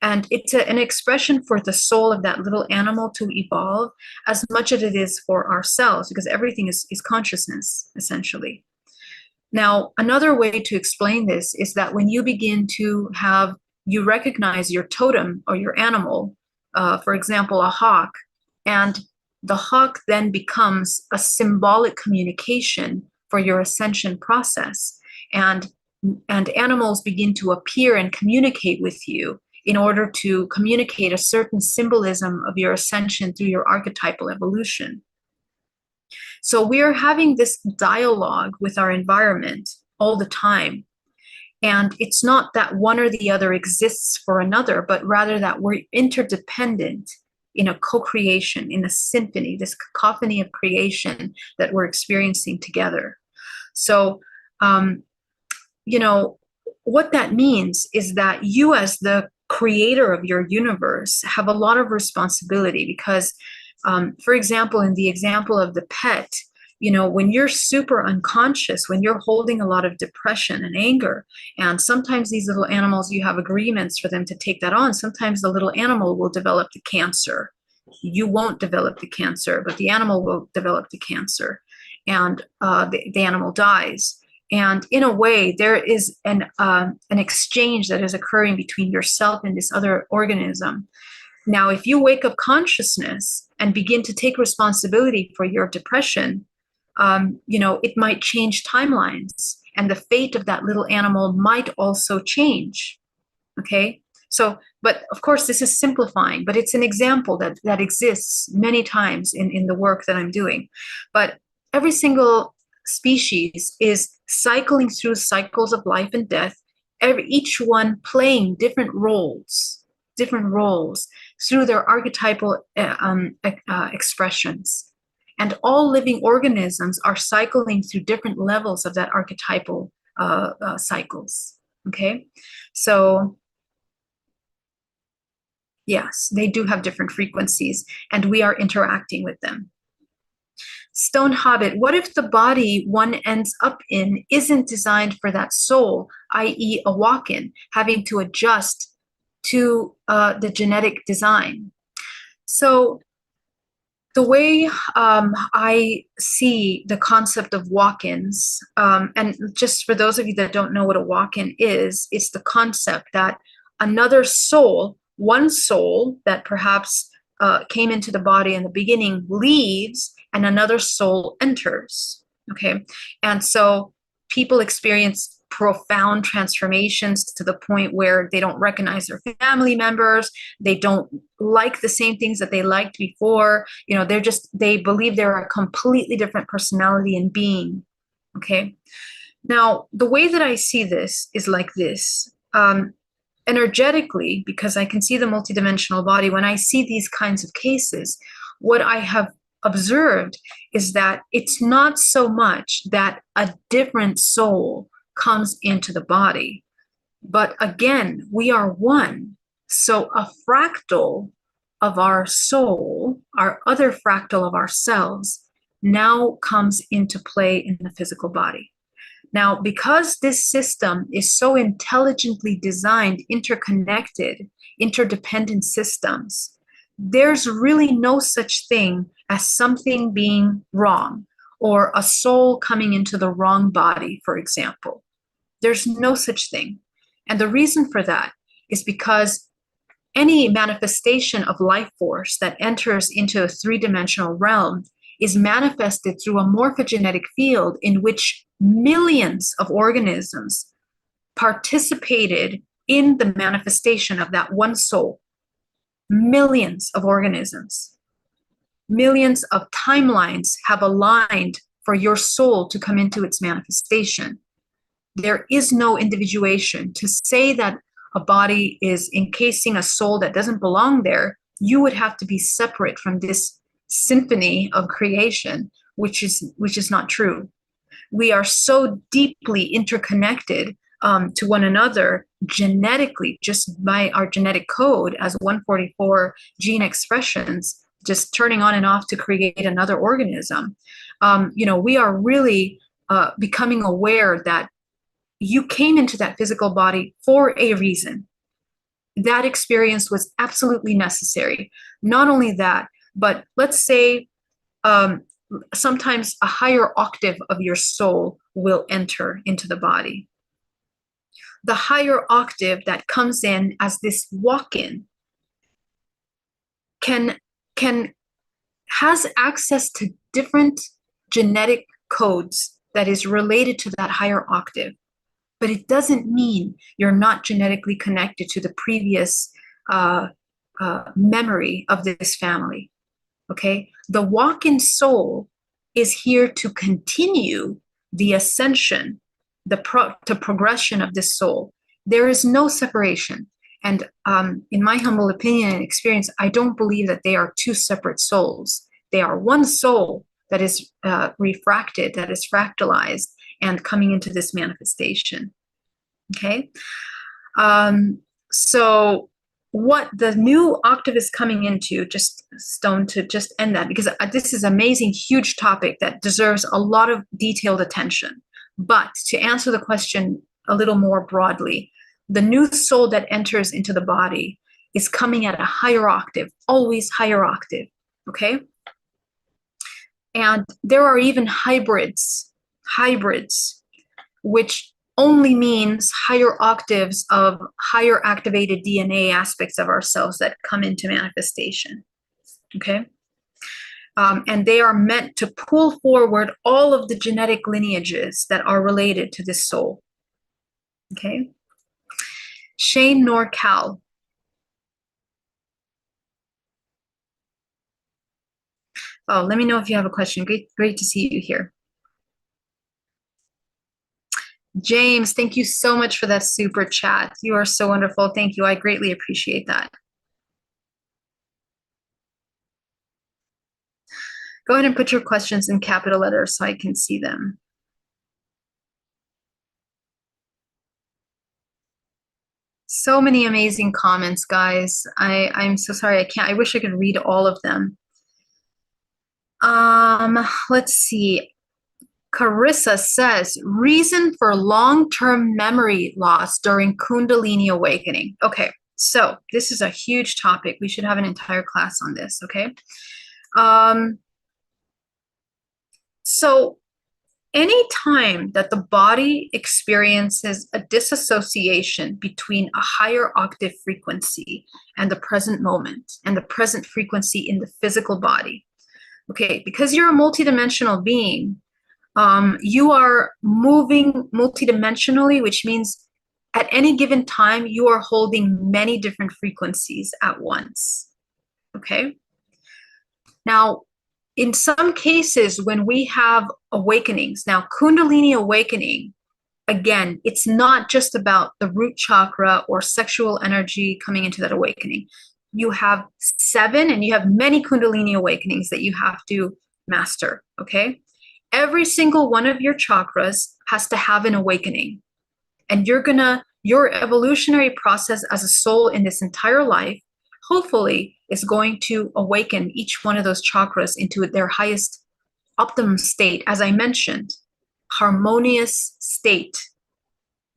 And it's an expression for the soul of that little animal to evolve as much as it is for ourselves, because everything is consciousness, essentially. Now, another way to explain this is that when you begin to you recognize your totem or your animal, for example, a hawk, and the hawk then becomes a symbolic communication for your ascension process. And animals begin to appear and communicate with you in order to communicate a certain symbolism of your ascension through your archetypal evolution. So we are having this dialogue with our environment all the time. And it's not that one or the other exists for another, but rather that we're interdependent in a co-creation, in a symphony, this cacophony of creation that we're experiencing together. So, what that means is that you, as the creator of your universe, have a lot of responsibility because, for example, in the example of the pet, when you're super unconscious, when you're holding a lot of depression and anger, and sometimes these little animals, you have agreements for them to take that on. Sometimes the little animal will develop the cancer. You won't develop the cancer, but the animal will develop the cancer, and the animal dies. And in a way, there is an exchange that is occurring between yourself and this other organism. Now, if you wake up consciousness and begin to take responsibility for your depression, it might change timelines, and the fate of that little animal might also change. Okay. So, but of course, this is simplifying, but it's an example that exists many times in the work that I'm doing. But every single species is cycling through cycles of life and death, each one playing different roles through their archetypal expressions. And all living organisms are cycling through different levels of that archetypal cycles. Okay, so yes, they do have different frequencies, and we are interacting with them. Stone Hobbit, what if the body one ends up in isn't designed for that soul, i.e. a walk-in, having to adjust to the genetic design? So the way I see the concept of walk-ins, and just for those of you that don't know what a walk-in is, it's the concept that another soul, one soul that perhaps came into the body in the beginning, leaves and another soul enters. Okay, and so people experience profound transformations to the point where they don't recognize their family members, they don't like the same things that they liked before, they believe they're a completely different personality and being. Okay, now the way that I see this is like this. Energetically, because I can see the multidimensional body, when I see these kinds of cases, what I have observed is that it's not so much that a different soul comes into the body, but again, we are one. So a fractal of our soul, our other fractal of ourselves, now comes into play in the physical body. Now, because this system is so intelligently designed, interconnected, interdependent systems, there's really no such thing as something being wrong or a soul coming into the wrong body, for example. There's no such thing. And the reason for that is because any manifestation of life force that enters into a three-dimensional realm is manifested through a morphogenetic field in which millions of organisms participated in the manifestation of that one soul. Millions of organisms. Millions of timelines have aligned for your soul to come into its manifestation. There is no individuation. To say that a body is encasing a soul that doesn't belong there, you would have to be separate from this symphony of creation, which is not true. We are so deeply interconnected to one another genetically, just by our genetic code as 144 gene expressions, just turning on and off to create another organism. We are really becoming aware that you came into that physical body for a reason. That experience was absolutely necessary. Not only that, but let's say sometimes a higher octave of your soul will enter into the body. The higher octave that comes in as this walk-in has access to different genetic codes that is related to that higher octave. But it doesn't mean you're not genetically connected to the previous memory of this family. Okay, the walk-in soul is here to continue the ascension, the progression of this soul. There is no separation. And in my humble opinion and experience, I don't believe that they are two separate souls. They are one soul that is refracted, that is fractalized, and coming into this manifestation. Okay, so what the new octave is coming into, just Stone, to just end that, because this is an amazing, huge topic that deserves a lot of detailed attention. But to answer the question a little more broadly, the new soul that enters into the body is coming at a higher octave, always higher octave. Okay, and there are even hybrids, which only means higher octaves of higher activated DNA aspects of ourselves that come into manifestation. Okay, and they are meant to pull forward all of the genetic lineages that are related to this soul. Okay, Shane NorCal, Oh, let me know if you have a question. Great to see you here. James, thank you so much for that super chat. You are so wonderful. Thank you. I greatly appreciate that. Go ahead and put your questions in capital letters so I can see them. So many amazing comments, guys. I'm so sorry. I wish I could read all of them. Let's see. Carissa says, reason for long-term memory loss during Kundalini awakening. Okay, so this is a huge topic. We should have an entire class on this, okay? So any time that the body experiences a disassociation between a higher octave frequency and the present moment and the present frequency in the physical body, okay, because you're a multidimensional being, you are moving multidimensionally, which means at any given time, you are holding many different frequencies at once, okay? Now, in some cases, when we have awakenings, now Kundalini awakening, again, it's not just about the root chakra or sexual energy coming into that awakening. You have 7 and you have many Kundalini awakenings that you have to master, okay? Every single one of your chakras has to have an awakening. And your evolutionary process as a soul in this entire life, hopefully, is going to awaken each one of those chakras into their highest optimum state. As I mentioned, harmonious state.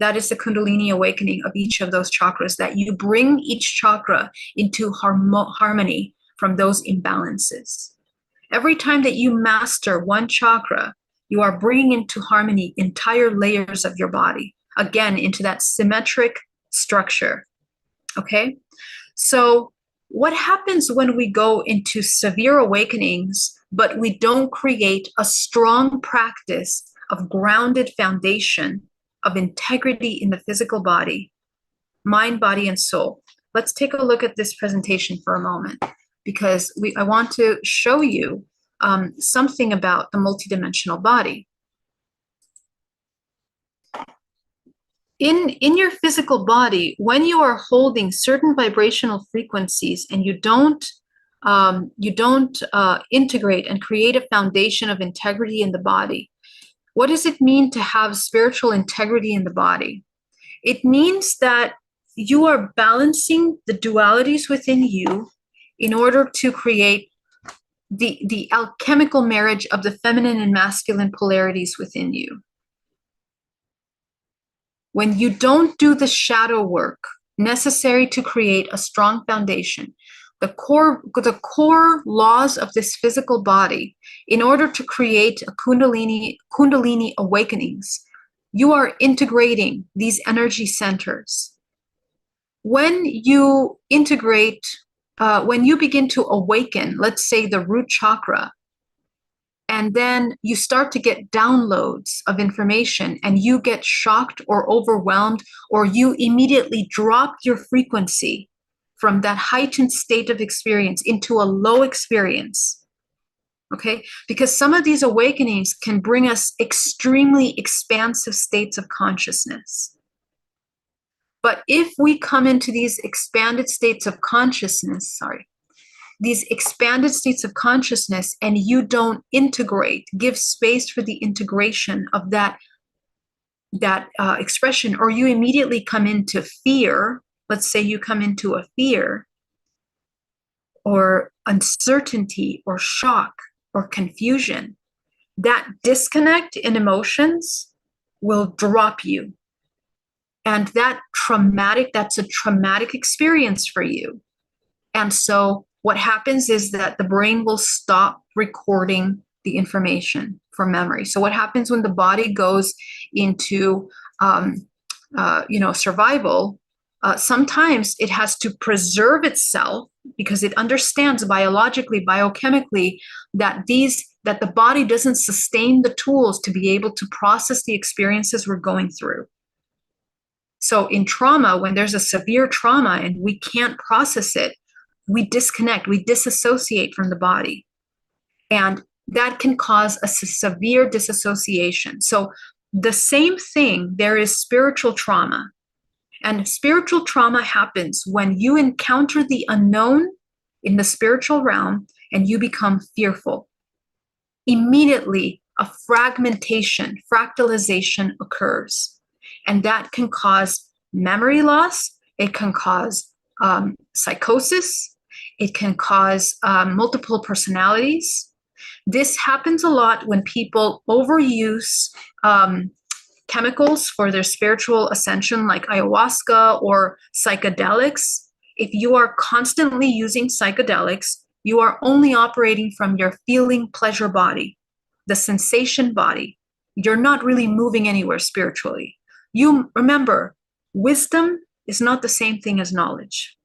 That is the Kundalini awakening of each of those chakras, that you bring each chakra into harmony from those imbalances. Every time that you master one chakra, you are bringing into harmony entire layers of your body, again, into that symmetric structure, okay? So what happens when we go into severe awakenings, but we don't create a strong practice of grounded foundation of integrity in the physical body, mind, body, and soul? Let's take a look at this presentation for a moment, because I want to show you something about the multidimensional body. In your physical body, when you are holding certain vibrational frequencies and you don't integrate and create a foundation of integrity in the body, what does it mean to have spiritual integrity in the body? It means that you are balancing the dualities within you in order to create the alchemical marriage of the feminine and masculine polarities within you. When you don't do the shadow work necessary to create a strong foundation, the core laws of this physical body, in order to create a Kundalini awakenings, you are integrating these energy centers. When you integrate, when you begin to awaken, let's say the root chakra, and then you start to get downloads of information and you get shocked or overwhelmed, or you immediately drop your frequency from that heightened state of experience into a low experience, okay? Because some of these awakenings can bring us extremely expansive states of consciousness. But if we come into these expanded states of consciousness, these expanded states of consciousness, and you don't integrate, give space for the integration of that expression, or you immediately come into fear, let's say you come into a fear or uncertainty or shock or confusion, that disconnect in emotions will drop you. And that's a traumatic experience for you. And so what happens is that the brain will stop recording the information for memory. So what happens when the body goes into survival? Sometimes it has to preserve itself because it understands biologically, biochemically, that the body doesn't sustain the tools to be able to process the experiences we're going through. So in trauma, when there's a severe trauma and we can't process it, we disconnect, we disassociate from the body. And that can cause a severe disassociation. So the same thing, there is spiritual trauma. And spiritual trauma happens when you encounter the unknown in the spiritual realm and you become fearful. Immediately, a fractalization occurs. And that can cause memory loss. It can cause psychosis. It can cause multiple personalities. This happens a lot when people overuse chemicals for their spiritual ascension, like ayahuasca or psychedelics. If you are constantly using psychedelics, you are only operating from your feeling pleasure body, the sensation body. You're not really moving anywhere spiritually. You remember, wisdom is not the same thing as knowledge.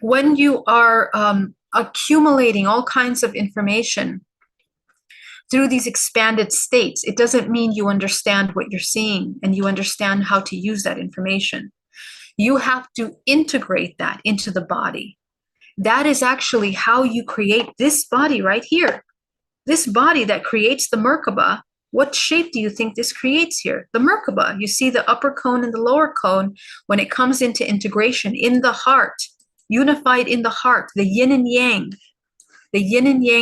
When you are accumulating all kinds of information through these expanded states, it doesn't mean you understand what you're seeing and you understand how to use that information. You have to integrate that into the body. That is actually how you create this body right here. This body that creates the Merkaba, what shape do you think this creates here? The Merkaba. You see the upper cone and the lower cone when it comes into integration in the heart, unified in the heart, the yin and yang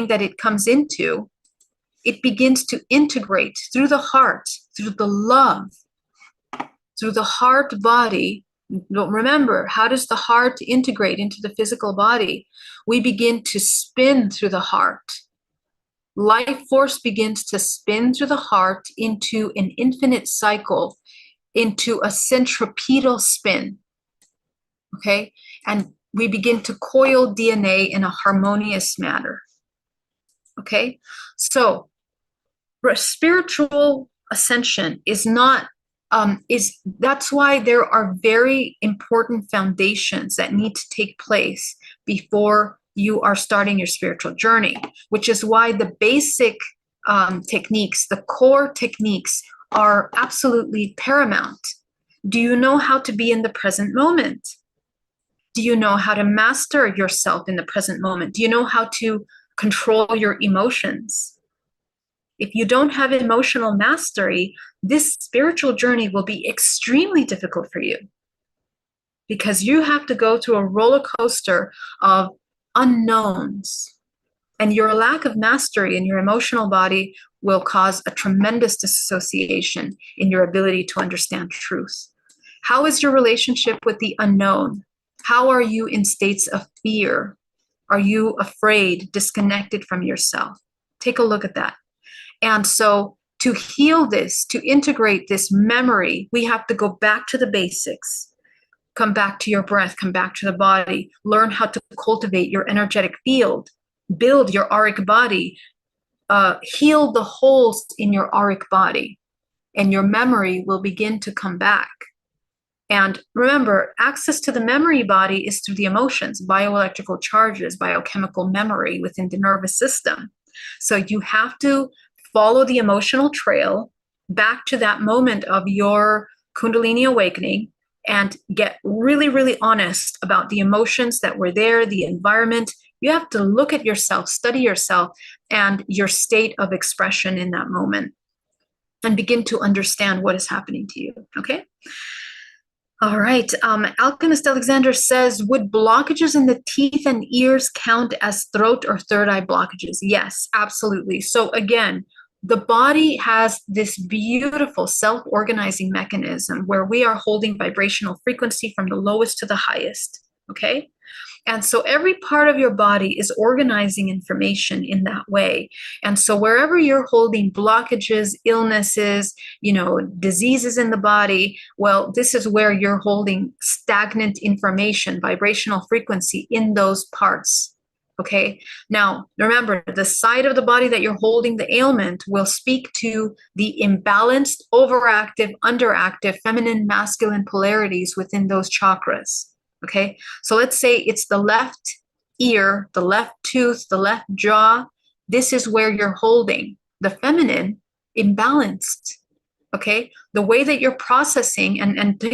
that it comes into, it begins to integrate through the heart, through the love, through the heart body. Remember, how does the heart integrate into the physical body? We begin to spin through the heart. Life force begins to spin through the heart into an infinite cycle, into a centripetal spin. Okay? And we begin to coil DNA in a harmonious manner. Okay? So, spiritual ascension is not that's why there are very important foundations that need to take place before you are starting your spiritual journey, which is why the basic techniques, the core techniques, are absolutely paramount. Do you know how to be in the present moment? Do you know how to master yourself in the present moment? Do you know how to control your emotions? If you don't have emotional mastery, this spiritual journey will be extremely difficult for you because you have to go through a roller coaster of unknowns. And your lack of mastery in your emotional body will cause a tremendous disassociation in your ability to understand truth. How is your relationship with the unknown? How are you in states of fear? Are you afraid, disconnected from yourself? Take a look at that. And so to heal this, to integrate this memory, we have to go back to the basics. Come back to your breath, come back to the body, learn how to cultivate your energetic field, build your auric body, heal the holes in your auric body, and your memory will begin to come back. And remember, access to the memory body is through the emotions, bioelectrical charges, biochemical memory within the nervous system. So you have to follow the emotional trail back to that moment of your Kundalini awakening and get really, really honest about the emotions that were there, the environment. You have to look at yourself, study yourself, and your state of expression in that moment, and begin to understand what is happening to you, okay? All right. Alchemist Alexander says, would blockages in the teeth and ears count as throat or third eye blockages? Yes, absolutely. So again, the body has this beautiful self-organizing mechanism where we are holding vibrational frequency from the lowest to the highest, okay? And so every part of your body is organizing information in that way. And so wherever you're holding blockages, illnesses, diseases in the body, well, this is where you're holding stagnant information, vibrational frequency in those parts. Okay. Now, remember, the side of the body that you're holding the ailment will speak to the imbalanced, overactive, underactive, feminine, masculine polarities within those chakras. Okay, so let's say it's the left ear, the left tooth, the left jaw. This is where you're holding the feminine imbalanced. Okay, the way that you're processing, and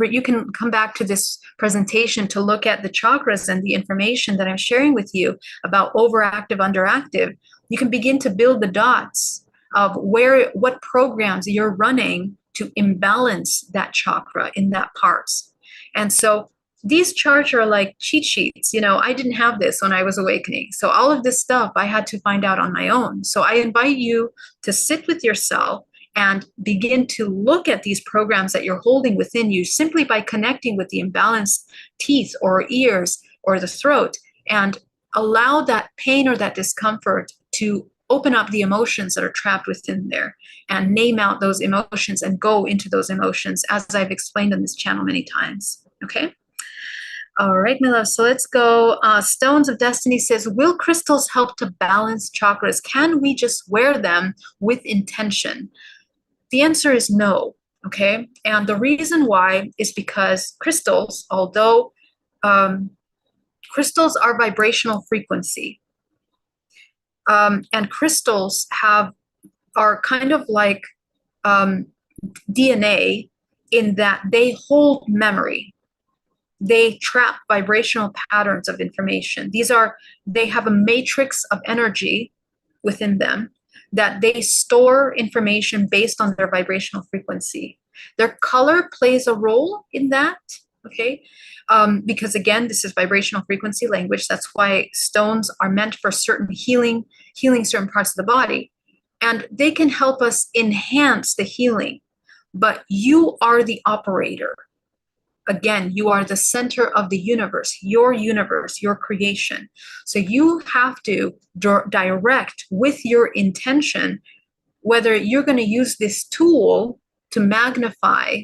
you can come back to this presentation to look at the chakras and the information that I'm sharing with you about overactive, underactive. You can begin to build the dots of what programs you're running to imbalance that chakra in that parts. And so these charts are like cheat sheets. I didn't have this when I was awakening. So all of this stuff I had to find out on my own. So I invite you to sit with yourself and begin to look at these programs that you're holding within you simply by connecting with the imbalanced teeth or ears or the throat, and allow that pain or that discomfort to open up the emotions that are trapped within there, and name out those emotions and go into those emotions, as I've explained on this channel many times. Okay? All right, my love. So let's go. Stones of Destiny says, will crystals help to balance chakras? Can we just wear them with intention? The answer is no, okay? And the reason why is because crystals, although crystals are vibrational frequency, and crystals are kind of like DNA in that they hold memory. They trap vibrational patterns of information. They have a matrix of energy within them that they store information based on their vibrational frequency. Their color plays a role in that, okay? Because again, this is vibrational frequency language. That's why stones are meant for certain healing certain parts of the body. And they can help us enhance the healing, but you are the operator. Again, you are the center of the universe, your creation. So you have to direct with your intention whether you're going to use this tool to magnify,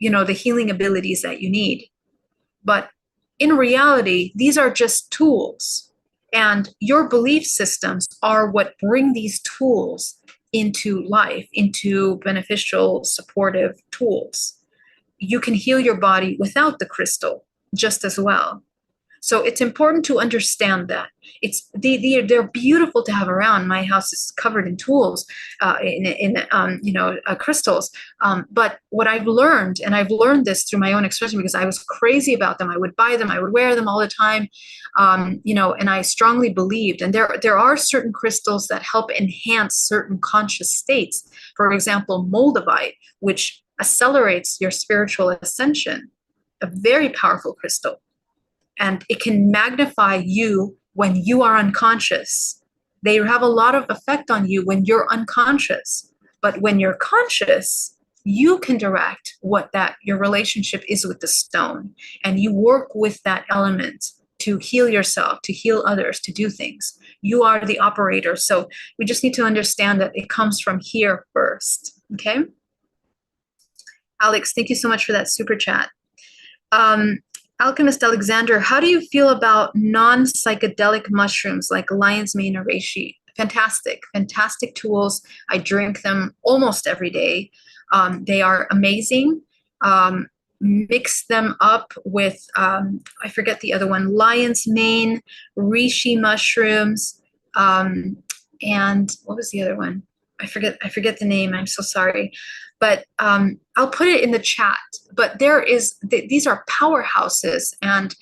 the healing abilities that you need. But in reality, these are just tools, and your belief systems are what bring these tools into life, into beneficial, supportive tools. You can heal your body without the crystal just as well. So it's important to understand that they're beautiful to have around. My house is covered in tools, crystals. But what I've learned, and I've learned this through my own experience because I was crazy about them. I would buy them, I would wear them all the time, and I strongly believed. And there are certain crystals that help enhance certain conscious states. For example, moldavite, which accelerates your spiritual ascension, a very powerful crystal. And it can magnify you when you are unconscious. They have a lot of effect on you when you're unconscious. But when you're conscious, you can direct what your relationship is with the stone. And you work with that element to heal yourself, to heal others, to do things. You are the operator. So we just need to understand that it comes from here first. Okay? Alex, thank you so much for that super chat. Alchemist Alexander, how do you feel about non-psychedelic mushrooms like lion's mane or reishi? Fantastic tools. I drink them almost every day. They are amazing. Mix them up with, I forget the other one, lion's mane, reishi mushrooms, and what was the other one? I forget the name. I'm so sorry. But I'll put it in the chat. But these are powerhouses, and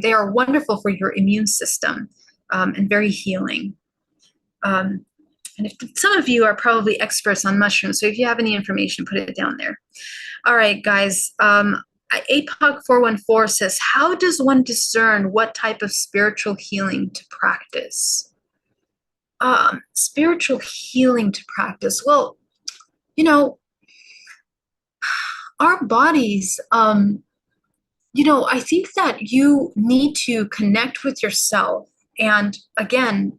they are wonderful for your immune system, and very healing. And some of you are probably experts on mushrooms, so if you have any information, put it down there. All right, guys. APOC414 says, how does one discern what type of spiritual healing to practice? Spiritual healing to practice. Well, our bodies, I think that you need to connect with yourself. And again,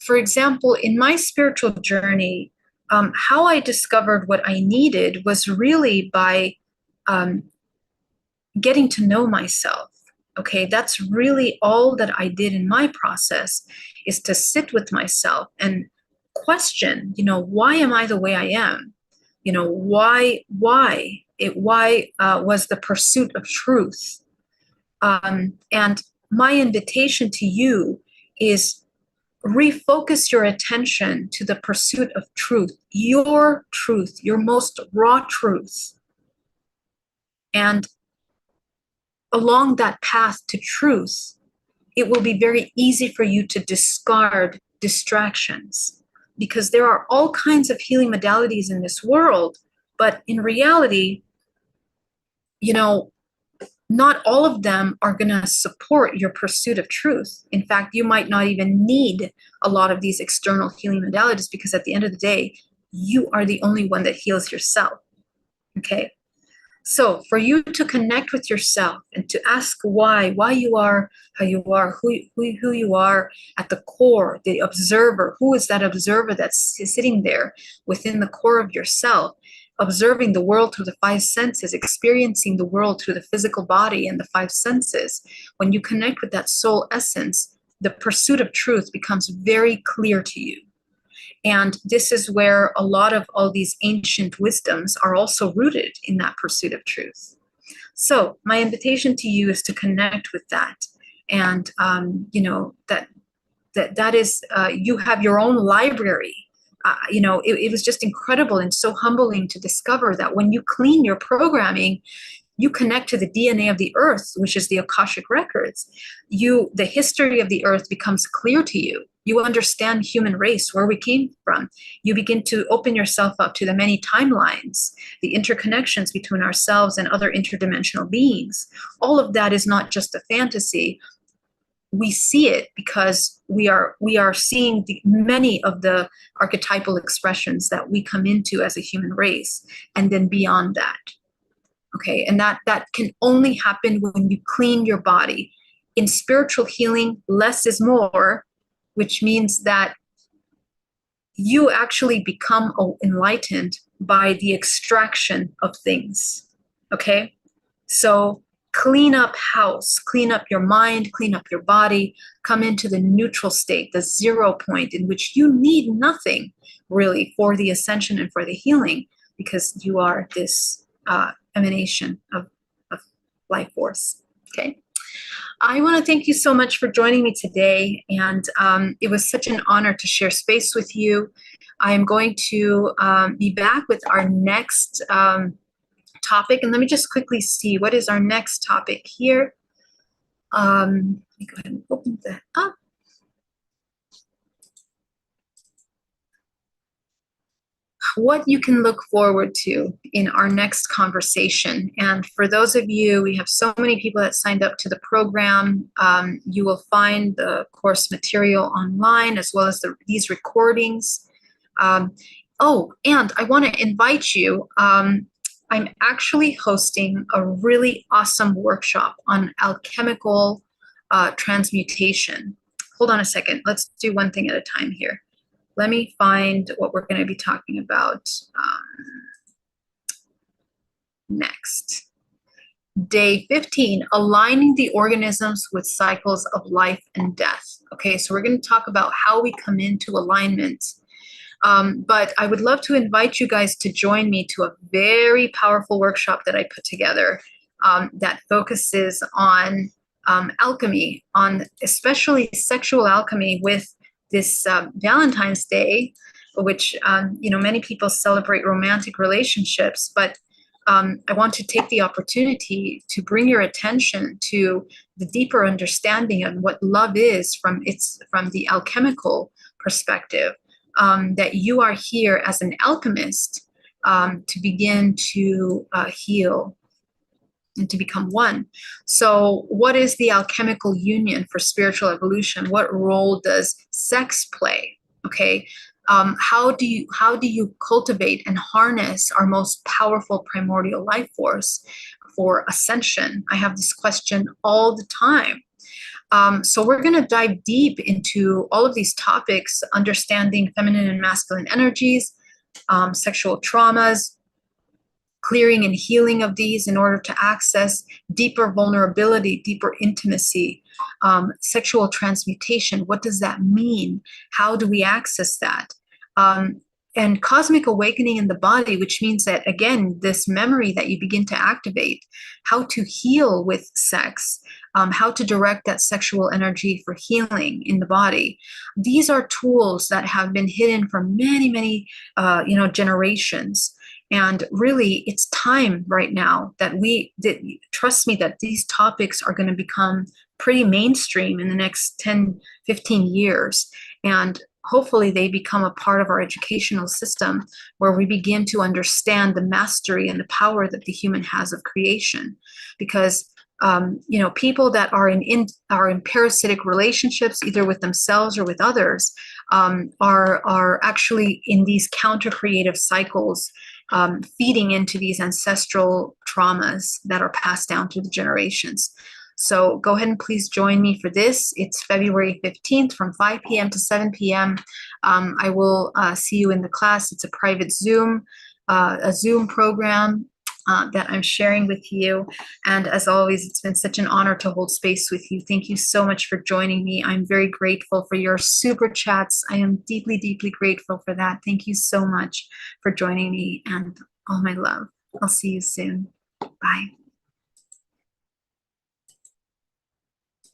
for example, in my spiritual journey, how I discovered what I needed was really by getting to know myself. Okay, that's really all that I did in my process, is to sit with myself and question, why am I the way I am? Why was the pursuit of truth. And my invitation to you is refocus your attention to the pursuit of truth, your most raw truth. And along that path to truth, it will be very easy for you to discard distractions, because there are all kinds of healing modalities in this world, but in reality, not all of them are going to support your pursuit of truth. In fact, you might not even need a lot of these external healing modalities, because at the end of the day, you are the only one that heals yourself. Okay? So for you to connect with yourself and to ask why you are how you are, who you are at the core, the observer, who is that observer that's sitting there within the core of yourself, observing the world through the five senses, experiencing the world through the physical body and the five senses. When you connect with that soul essence, the pursuit of truth becomes very clear to you. And this is where a lot of all these ancient wisdoms are also rooted in that pursuit of truth. So my invitation to you is to connect with that. And, that is, you have your own library. It was just incredible and so humbling to discover that when you clean your programming, you connect to the DNA of the earth, which is the Akashic records. The history of the earth becomes clear to you. You understand human race, where we came from. You begin to open yourself up to the many timelines, the interconnections between ourselves and other interdimensional beings. All of that is not just a fantasy. We see it because we are seeing many of the archetypal expressions that we come into as a human race, and then beyond that. Okay, and that can only happen when you clean your body. In spiritual healing, less is more, which means that you actually become enlightened by the extraction of things. Okay, so clean up house, clean up your mind, clean up your body, come into the neutral state, the 0 point in which you need nothing really for the ascension and for the healing, because you are this emanation of life force. Okay. I want to thank you so much for joining me today. And it was such an honor to share space with you. I am going to be back with our next topic. And let me just quickly see, what is our next topic here? Let me go ahead and open that up. What you can look forward to in our next conversation. And for those of you, we have so many people that signed up to the program. You will find the course material online, as well as these recordings. And I want to invite you. I'm actually hosting a really awesome workshop on alchemical transmutation. Hold on a second. Let's do one thing at a time here. Let me find what we're going to be talking about next. Day 15, aligning the organisms with cycles of life and death. Okay, so we're going to talk about how we come into alignment. But I would love to invite you guys to join me to a very powerful workshop that I put together that focuses on alchemy, on especially sexual alchemy, with this Valentine's Day, which, many people celebrate romantic relationships, but I want to take the opportunity to bring your attention to the deeper understanding of what love is from the alchemical perspective, that you are here as an alchemist to begin to heal and to become one. So what is the alchemical union for spiritual evolution? What role does sex play? Okay. How do you cultivate and harness our most powerful primordial life force for ascension? I have this question all the time. So we're going to dive deep into all of these topics, understanding feminine and masculine energies, sexual traumas, clearing and healing of these in order to access deeper vulnerability, deeper intimacy, sexual transmutation. What does that mean? How do we access that? and cosmic awakening in the body, which means that, again, this memory that you begin to activate, how to heal with sex, how to direct that sexual energy for healing in the body. These are tools that have been hidden for many, many, generations. And really, it's time right now that trust me, that these topics are going to become pretty mainstream in the next 10, 15 years. And hopefully they become a part of our educational system, where we begin to understand the mastery and the power that the human has of creation. Because people that are in parasitic relationships, either with themselves or with others, are actually in these counter creative cycles, feeding into these ancestral traumas that are passed down through the generations. So go ahead and please join me for this. It's February 15th from 5 p.m. to 7 p.m. I will see you in the class. It's a private Zoom program that I'm sharing with you. And as always, it's been such an honor to hold space with you. Thank you so much for joining me. I'm very grateful for your super chats. I am deeply, deeply grateful for that. Thank you so much for joining me, and all my love. I'll see you soon. Bye.